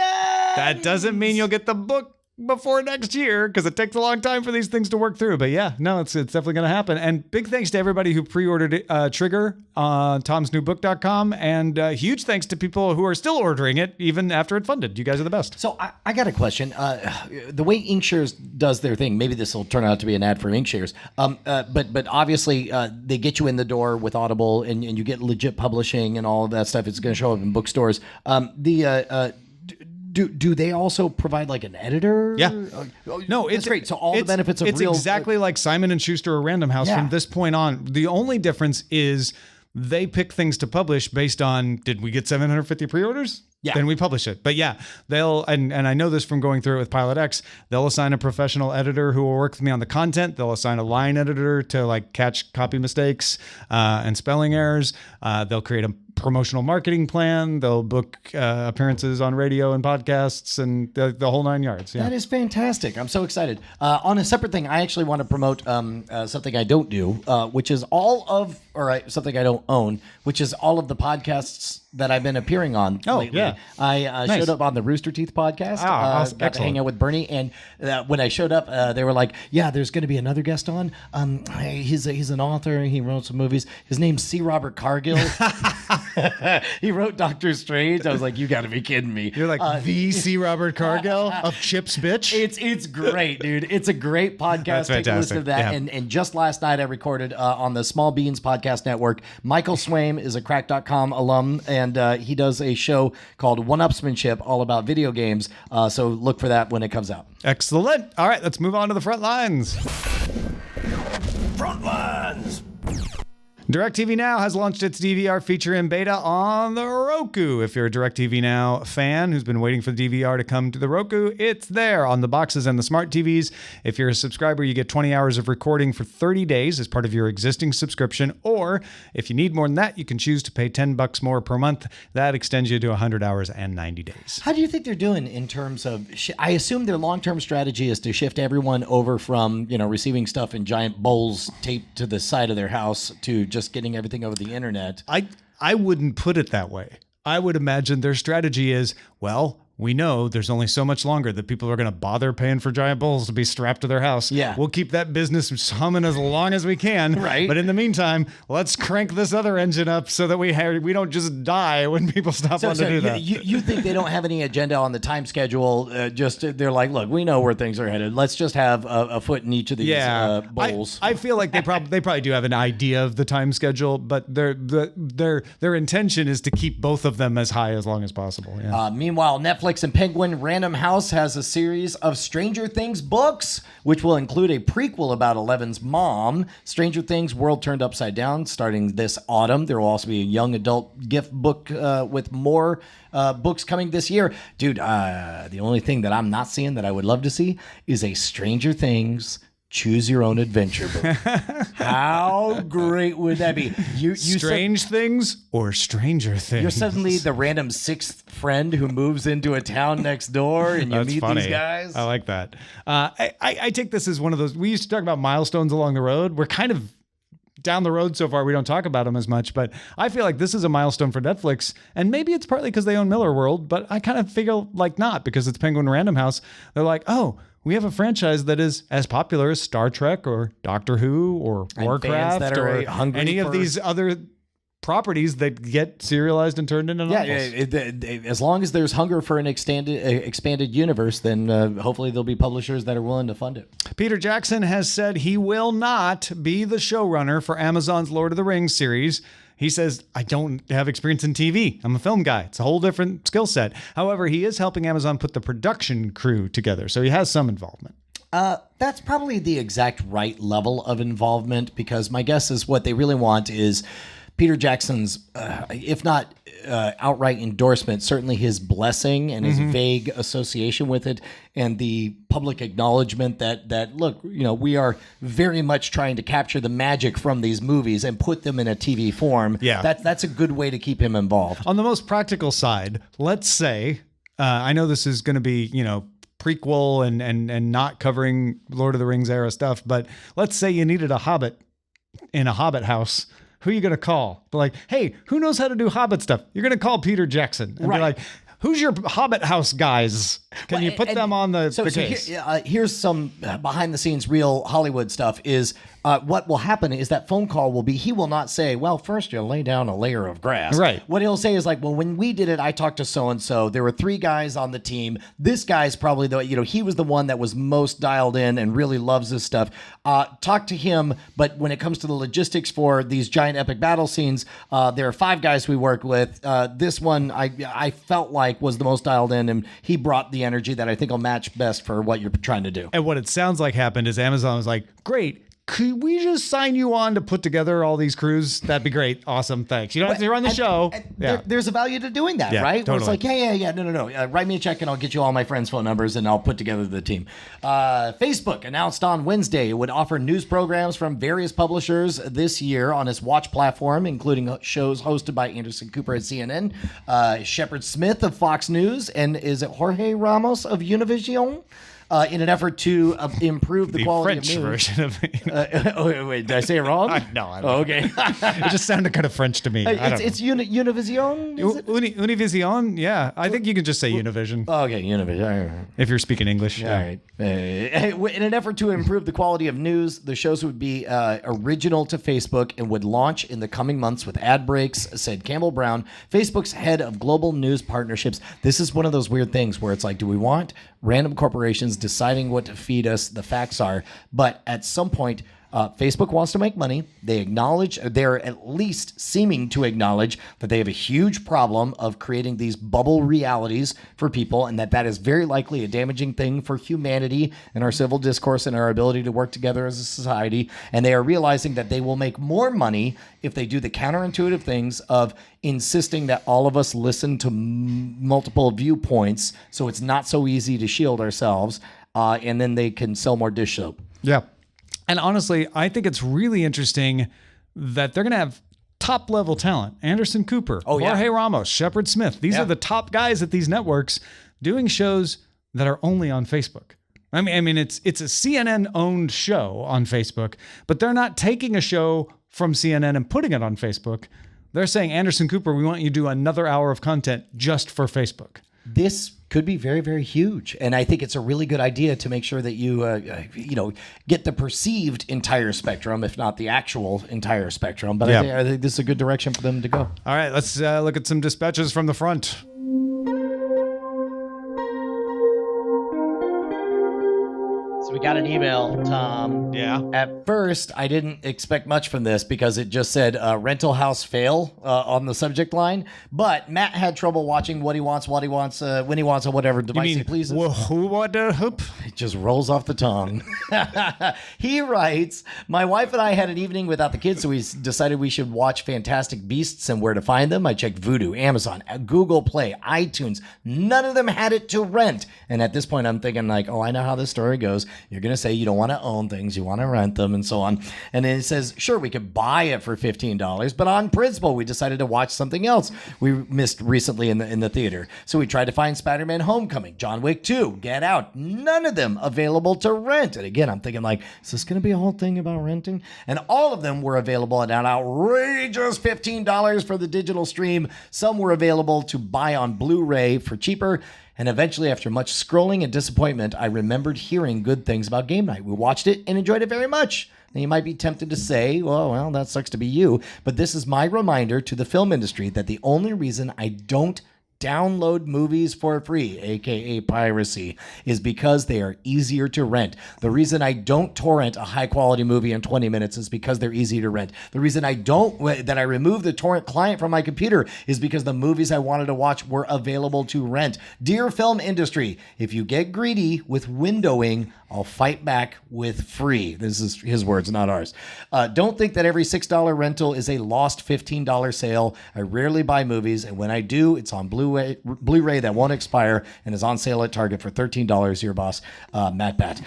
[SPEAKER 5] That doesn't mean you'll get the book before next year because it takes a long time for these things to work through. But yeah, no, it's definitely going to happen. And big thanks to everybody who pre-ordered Trigger on tomsnewbook.com. And huge thanks to people who are still ordering it even after it funded. You guys are the best.
[SPEAKER 4] So I got a question. The way Inkshares does their thing, maybe this will turn out to be an ad for Inkshares. But obviously they get you in the door with Audible and you get legit publishing and all of that stuff. It's going to show up in bookstores. Do they also provide like an editor?
[SPEAKER 5] Yeah. No, it's
[SPEAKER 4] great. So all the benefits of
[SPEAKER 5] it's
[SPEAKER 4] real...
[SPEAKER 5] exactly like Simon & Schuster or Random House from this point on. The only difference is they pick things to publish based on, did we get 750 pre-orders?
[SPEAKER 4] Yeah.
[SPEAKER 5] then we publish it. But yeah, they'll, and I know this from going through it with Pilot X, they'll assign a professional editor who will work with me on the content. They'll assign a line editor to like catch copy mistakes and spelling errors. They'll create a promotional marketing plan. They'll book appearances on radio and podcasts and the whole 9 yards. Yeah.
[SPEAKER 4] That is fantastic. I'm so excited. On a separate thing, I actually want to promote something I don't do, which is something I don't own, which is all of the podcasts that I've been appearing on lately.
[SPEAKER 5] Yeah.
[SPEAKER 4] I
[SPEAKER 5] Nice.
[SPEAKER 4] showed up on the Rooster Teeth podcast.
[SPEAKER 5] Awesome.
[SPEAKER 4] Got to hang out with Bernie, and when I showed up, they were like, "Yeah, there's going to be another guest on. He's an author. He wrote some movies. His name's C. Robert Cargill. He wrote Doctor Strange." I was like, "You got to be kidding me!"
[SPEAKER 5] You're like the C. Robert Cargill of Chips, bitch.
[SPEAKER 4] It's great, dude. It's a great podcast.
[SPEAKER 5] That's
[SPEAKER 4] Take a listen to that.
[SPEAKER 5] fantastic.
[SPEAKER 4] And just last night I recorded on the Small Beans Podcast Network. Michael Swaim is a Crack.com alum, and he does a show called One-Upsmanship, all about video games. So look for that when it comes out.
[SPEAKER 5] Excellent. All right, let's move on to the front lines.
[SPEAKER 8] Front lines.
[SPEAKER 5] DirecTV Now has launched its DVR feature in beta on the Roku. If you're a DirecTV Now fan who's been waiting for the DVR to come to the Roku, it's there on the boxes and the smart TVs. If you're a subscriber, you get 20 hours of recording for 30 days as part of your existing subscription. Or if you need more than that, you can choose to pay $10 more per month. That extends you to 100 hours and 90 days.
[SPEAKER 4] How do you think they're doing in terms of? I assume their long-term strategy is to shift everyone over from receiving stuff in giant bowls taped to the side of their house to just getting everything over the internet.
[SPEAKER 5] I wouldn't put it that way. I would imagine their strategy is, well, we know there's only so much longer that people are going to bother paying for giant bowls to be strapped to their house.
[SPEAKER 4] Yeah.
[SPEAKER 5] We'll keep that business humming as long as we can.
[SPEAKER 4] Right.
[SPEAKER 5] But in the meantime, let's crank this other engine up so that we don't just die when people stop wanting to do that.
[SPEAKER 4] You think they don't have any agenda on the time schedule? They're like, look, we know where things are headed. Let's just have a foot in each of these bowls.
[SPEAKER 5] I feel like they probably do have an idea of the time schedule, but their intention is to keep both of them as high as long as possible. Yeah.
[SPEAKER 4] Meanwhile, Netflix and Penguin Random House has a series of Stranger Things books, which will include a prequel about Eleven's mom. Stranger Things World Turned Upside Down, starting this autumn. There will also be a young adult gift book with more books coming this year. Dude, the only thing that I'm not seeing that I would love to see is a Stranger Things Choose Your Own Adventure book. How great would that be?
[SPEAKER 5] Strange Things or Stranger Things?
[SPEAKER 4] You're suddenly the random sixth friend who moves into a town next door, and you
[SPEAKER 5] That's
[SPEAKER 4] meet
[SPEAKER 5] funny.
[SPEAKER 4] these guys.
[SPEAKER 5] I like that. I take this as one of those. We used to talk about milestones along the road. We're kind of down the road so far. We don't talk about them as much, but I feel like this is a milestone for Netflix, and maybe it's partly because they own Miller World, but I kind of feel like not, because it's Penguin Random House. They're like, oh, we have a franchise that is as popular as Star Trek or Doctor Who or
[SPEAKER 4] And
[SPEAKER 5] Warcraft
[SPEAKER 4] fans that are
[SPEAKER 5] or
[SPEAKER 4] hungry
[SPEAKER 5] any of
[SPEAKER 4] for-
[SPEAKER 5] these other properties that get serialized and turned into novels.
[SPEAKER 4] As long as there's hunger for an expanded universe, then hopefully there'll be publishers that are willing to fund it.
[SPEAKER 5] Peter Jackson has said he will not be the showrunner for Amazon's Lord of the Rings series. He says, I don't have experience in TV. I'm a film guy. It's a whole different skill set. However, he is helping Amazon put the production crew together, so he has some involvement.
[SPEAKER 4] That's probably the exact right level of involvement, because my guess is what they really want is Peter Jackson's, if not outright endorsement, certainly his blessing and his vague association with it, and the public acknowledgement that look, we are very much trying to capture the magic from these movies and put them in a TV form.
[SPEAKER 5] Yeah.
[SPEAKER 4] That's a good way to keep him involved.
[SPEAKER 5] On the most practical side, let's say, I know this is going to be, prequel and not covering Lord of the Rings era stuff, but let's say you needed a Hobbit in a Hobbit house. Who are you going to call? Be like, hey, who knows how to do Hobbit stuff? You're going to call Peter Jackson and be like, who's your Hobbit house guys? Can you put them on the case?
[SPEAKER 4] Here's some behind the scenes real Hollywood stuff is what will happen is that phone call will be, he will not say, well, first you'll lay down a layer of grass.
[SPEAKER 5] Right.
[SPEAKER 4] What he'll say is like, well, when we did it, I talked to so-and-so. There were 3 guys on the team. This guy's probably he was the one that was most dialed in and really loves this stuff. Talk to him. But when it comes to the logistics for these giant epic battle scenes, there are 5 guys we worked with. This one I felt like was the most dialed in, and he brought the energy that I think will match best for what you're trying to do.
[SPEAKER 5] And what it sounds like happened is Amazon was like, great, could we just sign you on to put together all these crews? That'd be great. Awesome. Thanks. You don't have to run the show.
[SPEAKER 4] There's a value to doing that,
[SPEAKER 5] Yeah,
[SPEAKER 4] right? Where it's
[SPEAKER 5] totally.
[SPEAKER 4] like, yeah. No. Write me a check and I'll get you all my friends' phone numbers and I'll put together the team. Facebook announced on Wednesday it would offer news programs from various publishers this year on its Watch platform, including shows hosted by Anderson Cooper at CNN, Shepard Smith of Fox News, and is it Jorge Ramos of Univision? In an effort to improve the quality
[SPEAKER 5] French
[SPEAKER 4] of news.
[SPEAKER 5] version of
[SPEAKER 4] Wait, did I say it wrong?
[SPEAKER 5] No, I don't
[SPEAKER 4] Oh, okay.
[SPEAKER 5] It just sounded kind of French to me.
[SPEAKER 4] It's Univision? Is it?
[SPEAKER 5] Univision? Yeah. I think you can just say Univision
[SPEAKER 4] Okay, Univision.
[SPEAKER 5] if you're speaking English.
[SPEAKER 4] All right. In an effort to improve the quality of news, the shows would be original to Facebook and would launch in the coming months with ad breaks, said Campbell Brown, Facebook's head of global news partnerships. This is one of those weird things where it's like, do we want random corporations deciding what to feed us? The facts are. But at some point, Facebook wants to make money. They acknowledge, they're at least seeming to acknowledge that they have a huge problem of creating these bubble realities for people, and that is very likely a damaging thing for humanity and our civil discourse and our ability to work together as a society. And they are realizing that they will make more money if they do the counterintuitive things of insisting that all of us listen to multiple viewpoints, so it's not so easy to shield ourselves, and then they can sell more dish soap.
[SPEAKER 5] Yeah. And honestly, I think it's really interesting that they're going to have top level talent. Anderson Cooper, Jorge Ramos, Shepard Smith. These are the top guys at these networks doing shows that are only on Facebook. I mean, it's a CNN owned show on Facebook, but they're not taking a show from CNN and putting it on Facebook. They're saying, Anderson Cooper, we want you to do another hour of content just for Facebook.
[SPEAKER 4] This could be very, very huge. And I think it's a really good idea to make sure that you, get the perceived entire spectrum, if not the actual entire spectrum. But I think this is a good direction for them to go.
[SPEAKER 5] All right, let's look at some dispatches from the front.
[SPEAKER 4] So we got an email, Tom.
[SPEAKER 5] Yeah.
[SPEAKER 4] At first, I didn't expect much from this because it just said rental house fail on the subject line. But Matt had trouble watching what he wants, when he wants, on whatever device he pleases. It just rolls off the tongue. He writes, my wife and I had an evening without the kids, so we decided we should watch Fantastic Beasts and where to find them. I checked Vudu, Amazon, Google Play, iTunes. None of them had it to rent. And at this point, I'm thinking like, oh, I know how this story goes. You're going to say you don't want to own things, you want to rent them and so on. And then it says, sure, we could buy it for $15, but on principle, we decided to watch something else we missed recently in the theater. So we tried to find Spider-Man Homecoming, John Wick 2, Get Out. None of them available to rent. And again, I'm thinking like, is this going to be a whole thing about renting? And all of them were available at an outrageous $15 for the digital stream. Some were available to buy on Blu-ray for cheaper. And eventually, after much scrolling and disappointment, I remembered hearing good things about Game Night. We watched it and enjoyed it very much. Now, you might be tempted to say, well, that sucks to be you. But this is my reminder to the film industry that the only reason I don't download movies for free, aka piracy, is because they are easier to rent. The reason I don't torrent a high quality movie in 20 minutes is because they're easy to rent. The reason I remove the torrent client from my computer is because the movies I wanted to watch were available to rent. Dear film industry, if you get greedy with windowing, I'll fight back with free. This is his words, not ours. Don't think that every $6 rental is a lost $15 sale. I rarely buy movies, and when I do, it's on Blu-ray that won't expire and is on sale at Target for $13. Your boss, Matt Bat.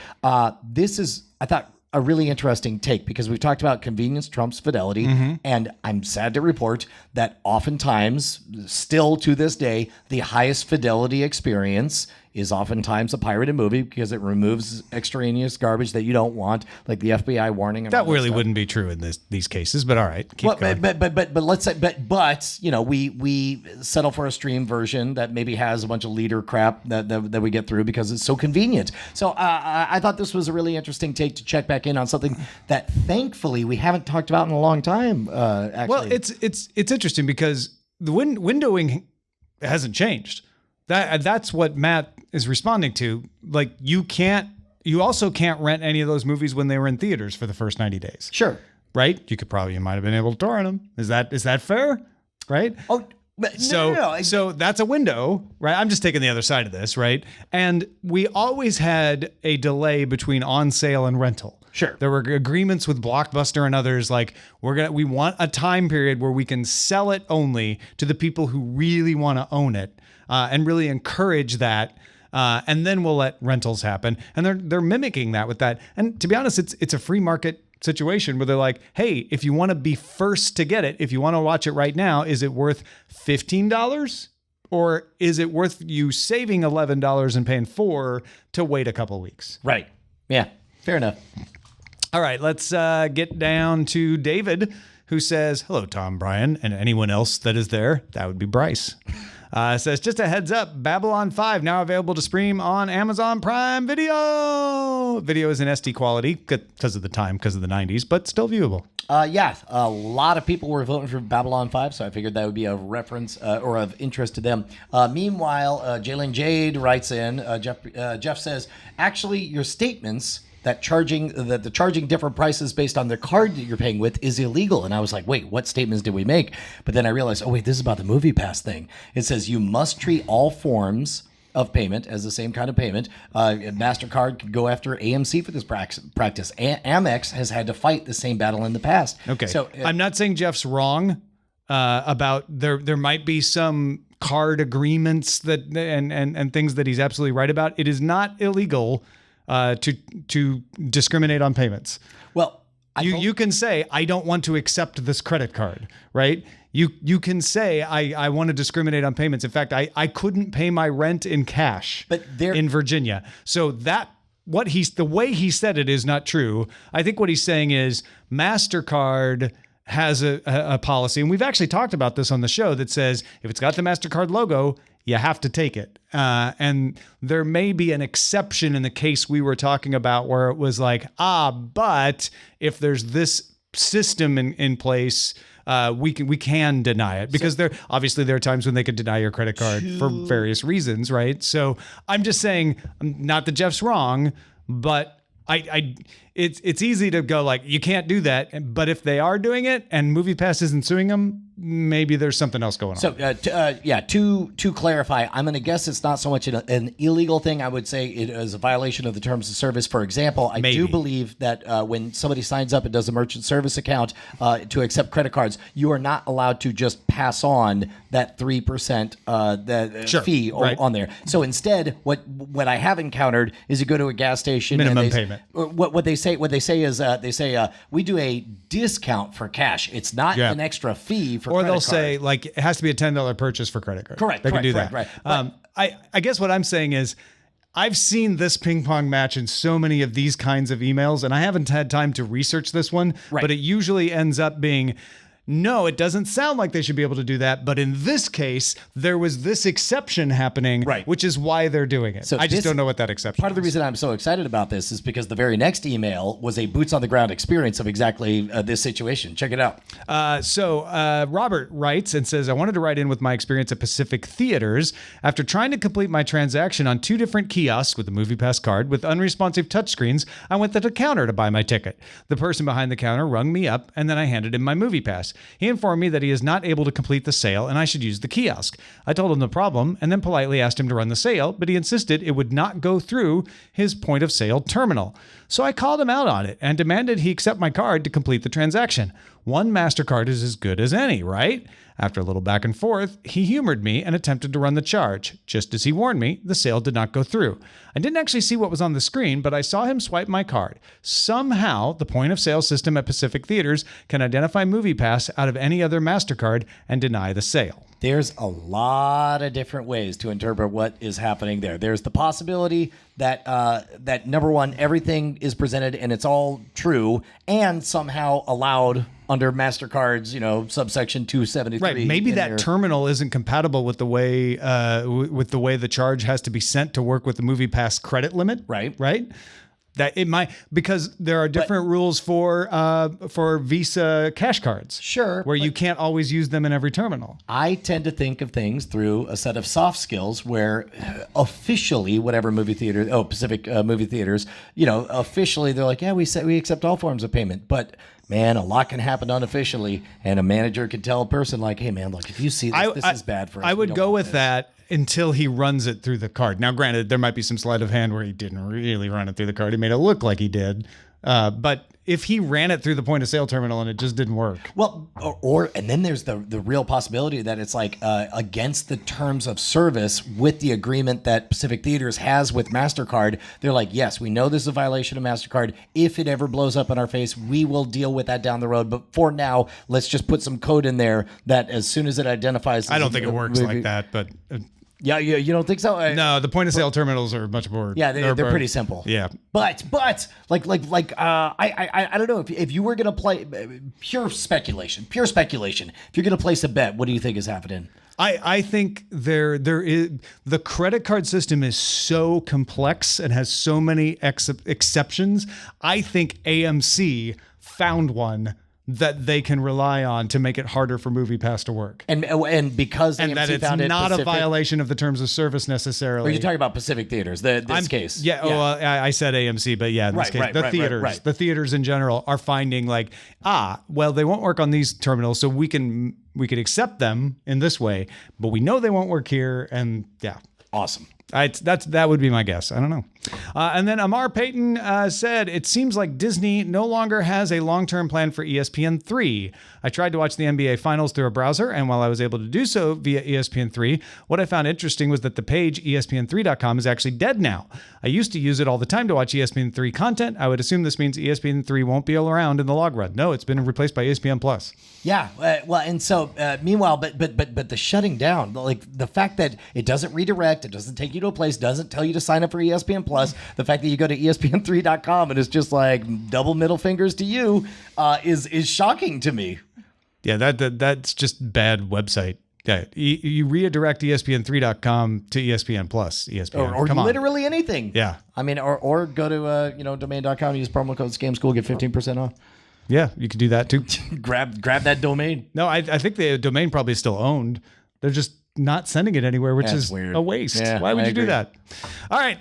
[SPEAKER 4] This is, I thought, a really interesting take because we've talked about convenience trumps fidelity, and I'm sad to report that oftentimes, still to this day, the highest fidelity experience is oftentimes a pirated movie because it removes extraneous garbage that you don't want, like the FBI warning. And
[SPEAKER 5] That really wouldn't be true in these cases, but all right, keep going.
[SPEAKER 4] But let's say, but we settle for a stream version that maybe has a bunch of leader crap that we get through because it's so convenient. So I thought this was a really interesting take to check back in on something that thankfully we haven't talked about in a long time. Actually,
[SPEAKER 5] well, it's interesting because the windowing hasn't changed. That's what Matt is responding to. Like you also can't rent any of those movies when they were in theaters for the first 90 days.
[SPEAKER 4] Sure.
[SPEAKER 5] Right? You might have been able to torrent them. Is that fair? Right?
[SPEAKER 4] Oh, but no.
[SPEAKER 5] So that's a window, right? I'm just taking the other side of this, right? And we always had a delay between on sale and rental.
[SPEAKER 4] Sure.
[SPEAKER 5] There were agreements with Blockbuster and others like we want a time period where we can sell it only to the people who really want to own it, and really encourage that. And then we'll let rentals happen. And they're mimicking that with that. And to be honest, it's a free market situation where they're like, hey, if you want to be first to get it, if you want to watch it right now, is it worth $15? Or is it worth you saving $11 and paying $4 to wait a couple weeks?
[SPEAKER 4] Right. Yeah. Fair enough.
[SPEAKER 5] All right, let's get down to David, who says, hello, Tom, Brian, and anyone else that is there. That would be Bryce. Says, just a heads up, Babylon 5 now available to stream on Amazon Prime Video. Video is in SD quality because of the time, because of the 90s, but still viewable.
[SPEAKER 4] Yeah, a lot of people were voting for Babylon 5, so I figured that would be a reference or of interest to them. Meanwhile, Jalen Jade writes in, Jeff says, actually, your statements that the charging different prices based on the card that you're paying with is illegal. And I was like, wait, what statements did we make? But then I realized, oh, wait, this is about the Movie Pass thing. It says you must treat all forms of payment as the same kind of payment. MasterCard could go after AMC for this practice. Amex has had to fight the same battle in the past.
[SPEAKER 5] Okay,
[SPEAKER 4] so
[SPEAKER 5] I'm not saying Jeff's wrong about there might be some card agreements that and things that he's absolutely right about. It is not illegal to discriminate on payments.
[SPEAKER 4] Well,
[SPEAKER 5] you can say, I don't want to accept this credit card, right? You can say, I want to discriminate on payments. In fact, I couldn't pay my rent in cash in Virginia. So the way he said it is not true. I think what he's saying is MasterCard has a policy, and we've actually talked about this on the show, that says if it's got the MasterCard logo, you have to take it. And there may be an exception in the case we were talking about where it was like, but if there's this system in place, we can deny it, because there are times when they could deny your credit card for various reasons, right? So I'm just saying, not that Jeff's wrong, but it's easy to go like, you can't do that. But if they are doing it and MoviePass isn't suing them, maybe there's something else going on.
[SPEAKER 4] So, to clarify, I'm going to guess it's not so much an illegal thing. I would say it is a violation of the terms of service. For example, I do believe that when somebody signs up and does a merchant service account to accept credit cards, you are not allowed to just pass on that 3% fee on there. So instead, what I have encountered is you go to a gas station,
[SPEAKER 5] minimum payment.
[SPEAKER 4] What they say is we do a discount for cash. It's not an extra fee for
[SPEAKER 5] or
[SPEAKER 4] credit
[SPEAKER 5] they'll
[SPEAKER 4] card.
[SPEAKER 5] Say like it has to be a $10 purchase for credit card.
[SPEAKER 4] Correct.
[SPEAKER 5] They can do
[SPEAKER 4] correct,
[SPEAKER 5] that.
[SPEAKER 4] Right.
[SPEAKER 5] I guess what I'm saying is, I've seen this ping pong match in so many of these kinds of emails, and I haven't had time to research this one, but it usually ends up being, no, it doesn't sound like they should be able to do that. But in this case, there was this exception happening, which is why they're doing it. So I just don't know what that exception is.
[SPEAKER 4] Part of the reason I'm so excited about this is because the very next email was a boots on the ground experience of exactly this situation. Check it out.
[SPEAKER 5] So Robert writes and says, I wanted to write in with my experience at Pacific Theaters. After trying to complete my transaction on 2 different kiosks with a MoviePass card with unresponsive touchscreens, I went to the counter to buy my ticket. The person behind the counter rung me up, and then I handed him my MoviePass. He informed me that he is not able to complete the sale and I should use the kiosk. I told him the problem and then politely asked him to run the sale, but he insisted it would not go through his point of sale terminal. So I called him out on it and demanded he accept my card to complete the transaction. One MasterCard is as good as any, right? After a little back and forth, he humored me and attempted to run the charge. Just as he warned me, the sale did not go through. I didn't actually see what was on the screen, but I saw him swipe my card. Somehow, the point of sale system at Pacific Theaters can identify MoviePass out of any other MasterCard and deny the sale.
[SPEAKER 4] There's a lot of different ways to interpret what is happening there. There's the possibility that that number one, everything is presented and it's all true and somehow allowed under MasterCard's, subsection 273.
[SPEAKER 5] Right. Maybe that terminal isn't compatible with the way the charge has to be sent to work with the MoviePass credit limit.
[SPEAKER 4] Right.
[SPEAKER 5] Right. That it might, because there are different rules for Visa cash cards.
[SPEAKER 4] Sure.
[SPEAKER 5] Where you can't always use them in every terminal.
[SPEAKER 4] I tend to think of things through a set of soft skills where officially, whatever Pacific movie theaters, officially they're like, yeah, we accept all forms of payment. But man, a lot can happen unofficially, and a manager could tell a person like, hey man, look, if you see this, this is bad for us.
[SPEAKER 5] I would go with that until he runs it through the card. Now, granted, there might be some sleight of hand where he didn't really run it through the card. He made it look like he did. But if he ran it through the point of sale terminal and it just didn't work.
[SPEAKER 4] Well, and then there's the real possibility that it's like against the terms of service with the agreement that Pacific Theaters has with MasterCard. They're like, yes, we know this is a violation of MasterCard. If it ever blows up in our face, we will deal with that down the road. But for now, let's just put some code in there that as soon as it identifies.
[SPEAKER 5] I don't think it works like that, but.
[SPEAKER 4] Yeah, you don't think so?
[SPEAKER 5] No, the point of sale terminals are much more.
[SPEAKER 4] Yeah, they're pretty simple.
[SPEAKER 5] Yeah,
[SPEAKER 4] but I don't know if you were gonna play pure speculation. If you're gonna place a bet, what do you think is happening?
[SPEAKER 5] I think there is the credit card system is so complex and has so many exceptions. I think AMC found one that they can rely on to make it harder for MoviePass to work.
[SPEAKER 4] And because
[SPEAKER 5] and
[SPEAKER 4] AMC
[SPEAKER 5] that it's
[SPEAKER 4] found it
[SPEAKER 5] not
[SPEAKER 4] Pacific,
[SPEAKER 5] a violation of the terms of service necessarily.
[SPEAKER 4] Are you talking about Pacific Theaters? This case.
[SPEAKER 5] Yeah. Well, I said AMC, but yeah, in this case, the theaters, the theaters in general are finding like, well, they won't work on these terminals, so we can accept them in this way, but we know they won't work here, and yeah,
[SPEAKER 4] awesome.
[SPEAKER 5] That would be my guess. I don't know. And then Amar Payton said, it seems like Disney no longer has a long-term plan for ESPN3. I tried to watch the NBA Finals through a browser, and while I was able to do so via ESPN3, what I found interesting was that the page ESPN3.com is actually dead now. I used to use it all the time to watch ESPN3 content. I would assume this means ESPN3 won't be around in the long run. No, it's been replaced by ESPN Plus.
[SPEAKER 4] Yeah, well, and so meanwhile, but the shutting down, like the fact that it doesn't redirect, it doesn't take you to a place, doesn't tell you to sign up for ESPN Plus, the fact that you go to ESPN3.com and it's just like double middle fingers to you is shocking to me.
[SPEAKER 5] Yeah, that's just bad website. Yeah, you redirect ESPN3.com to ESPN Plus. ESPN,
[SPEAKER 4] or literally anything.
[SPEAKER 5] Yeah,
[SPEAKER 4] I mean, or go to domain.com, use promo code ScamSchool, get 15% off.
[SPEAKER 5] Yeah, you could do that too.
[SPEAKER 4] grab that domain.
[SPEAKER 5] No, I think the domain probably is still owned. They're just not sending it anywhere, which is
[SPEAKER 4] weird.
[SPEAKER 5] A waste.
[SPEAKER 4] Yeah,
[SPEAKER 5] Why would
[SPEAKER 4] I
[SPEAKER 5] you do
[SPEAKER 4] agree.
[SPEAKER 5] that? All right.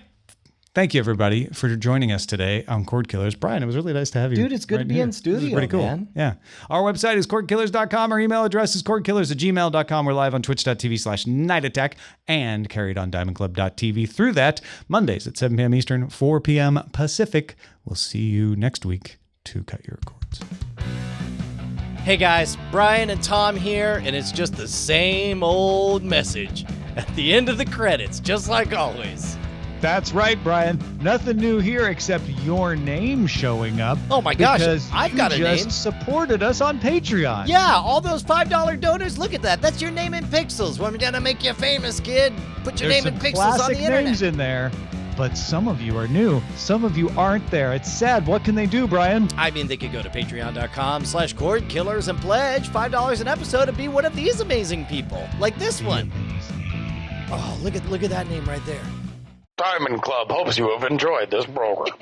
[SPEAKER 5] Thank you, everybody, for joining us today on Cordkillers. Brian, it was really nice to have you.
[SPEAKER 4] Dude, it's good to be in studio,
[SPEAKER 5] This is pretty cool.
[SPEAKER 4] man.
[SPEAKER 5] Yeah. Our website is cordkillers.com. Our email address is cordkillers@gmail.com. We're live on twitch.tv/nightattack and carried on diamondclub.tv through that. Mondays at 7 p.m. Eastern, 4 p.m. Pacific. We'll see you next week to cut your cords.
[SPEAKER 8] Hey guys, Brian and Tom here, and it's just the same old message at the end of the credits, just like always.
[SPEAKER 9] That's right, Brian. Nothing new here except your name showing up.
[SPEAKER 8] Oh my gosh,
[SPEAKER 9] because
[SPEAKER 8] I've got a
[SPEAKER 9] you
[SPEAKER 8] name.
[SPEAKER 9] just supported us on Patreon.
[SPEAKER 8] Yeah, all those $5 donors, look at that. That's your name in pixels. We're gonna make you famous, kid. Put your
[SPEAKER 9] There's
[SPEAKER 8] name in
[SPEAKER 9] some
[SPEAKER 8] pixels on
[SPEAKER 9] classic
[SPEAKER 8] the internet.
[SPEAKER 9] names in there, but some of you are new. Some of you aren't there. It's sad. What can they do, Brian?
[SPEAKER 8] I mean, they could go to patreon.com/cordkillers and pledge $5 an episode and be one of these amazing people, like this one. Oh, look at that name right there.
[SPEAKER 6] Diamond Club hopes you have enjoyed this program.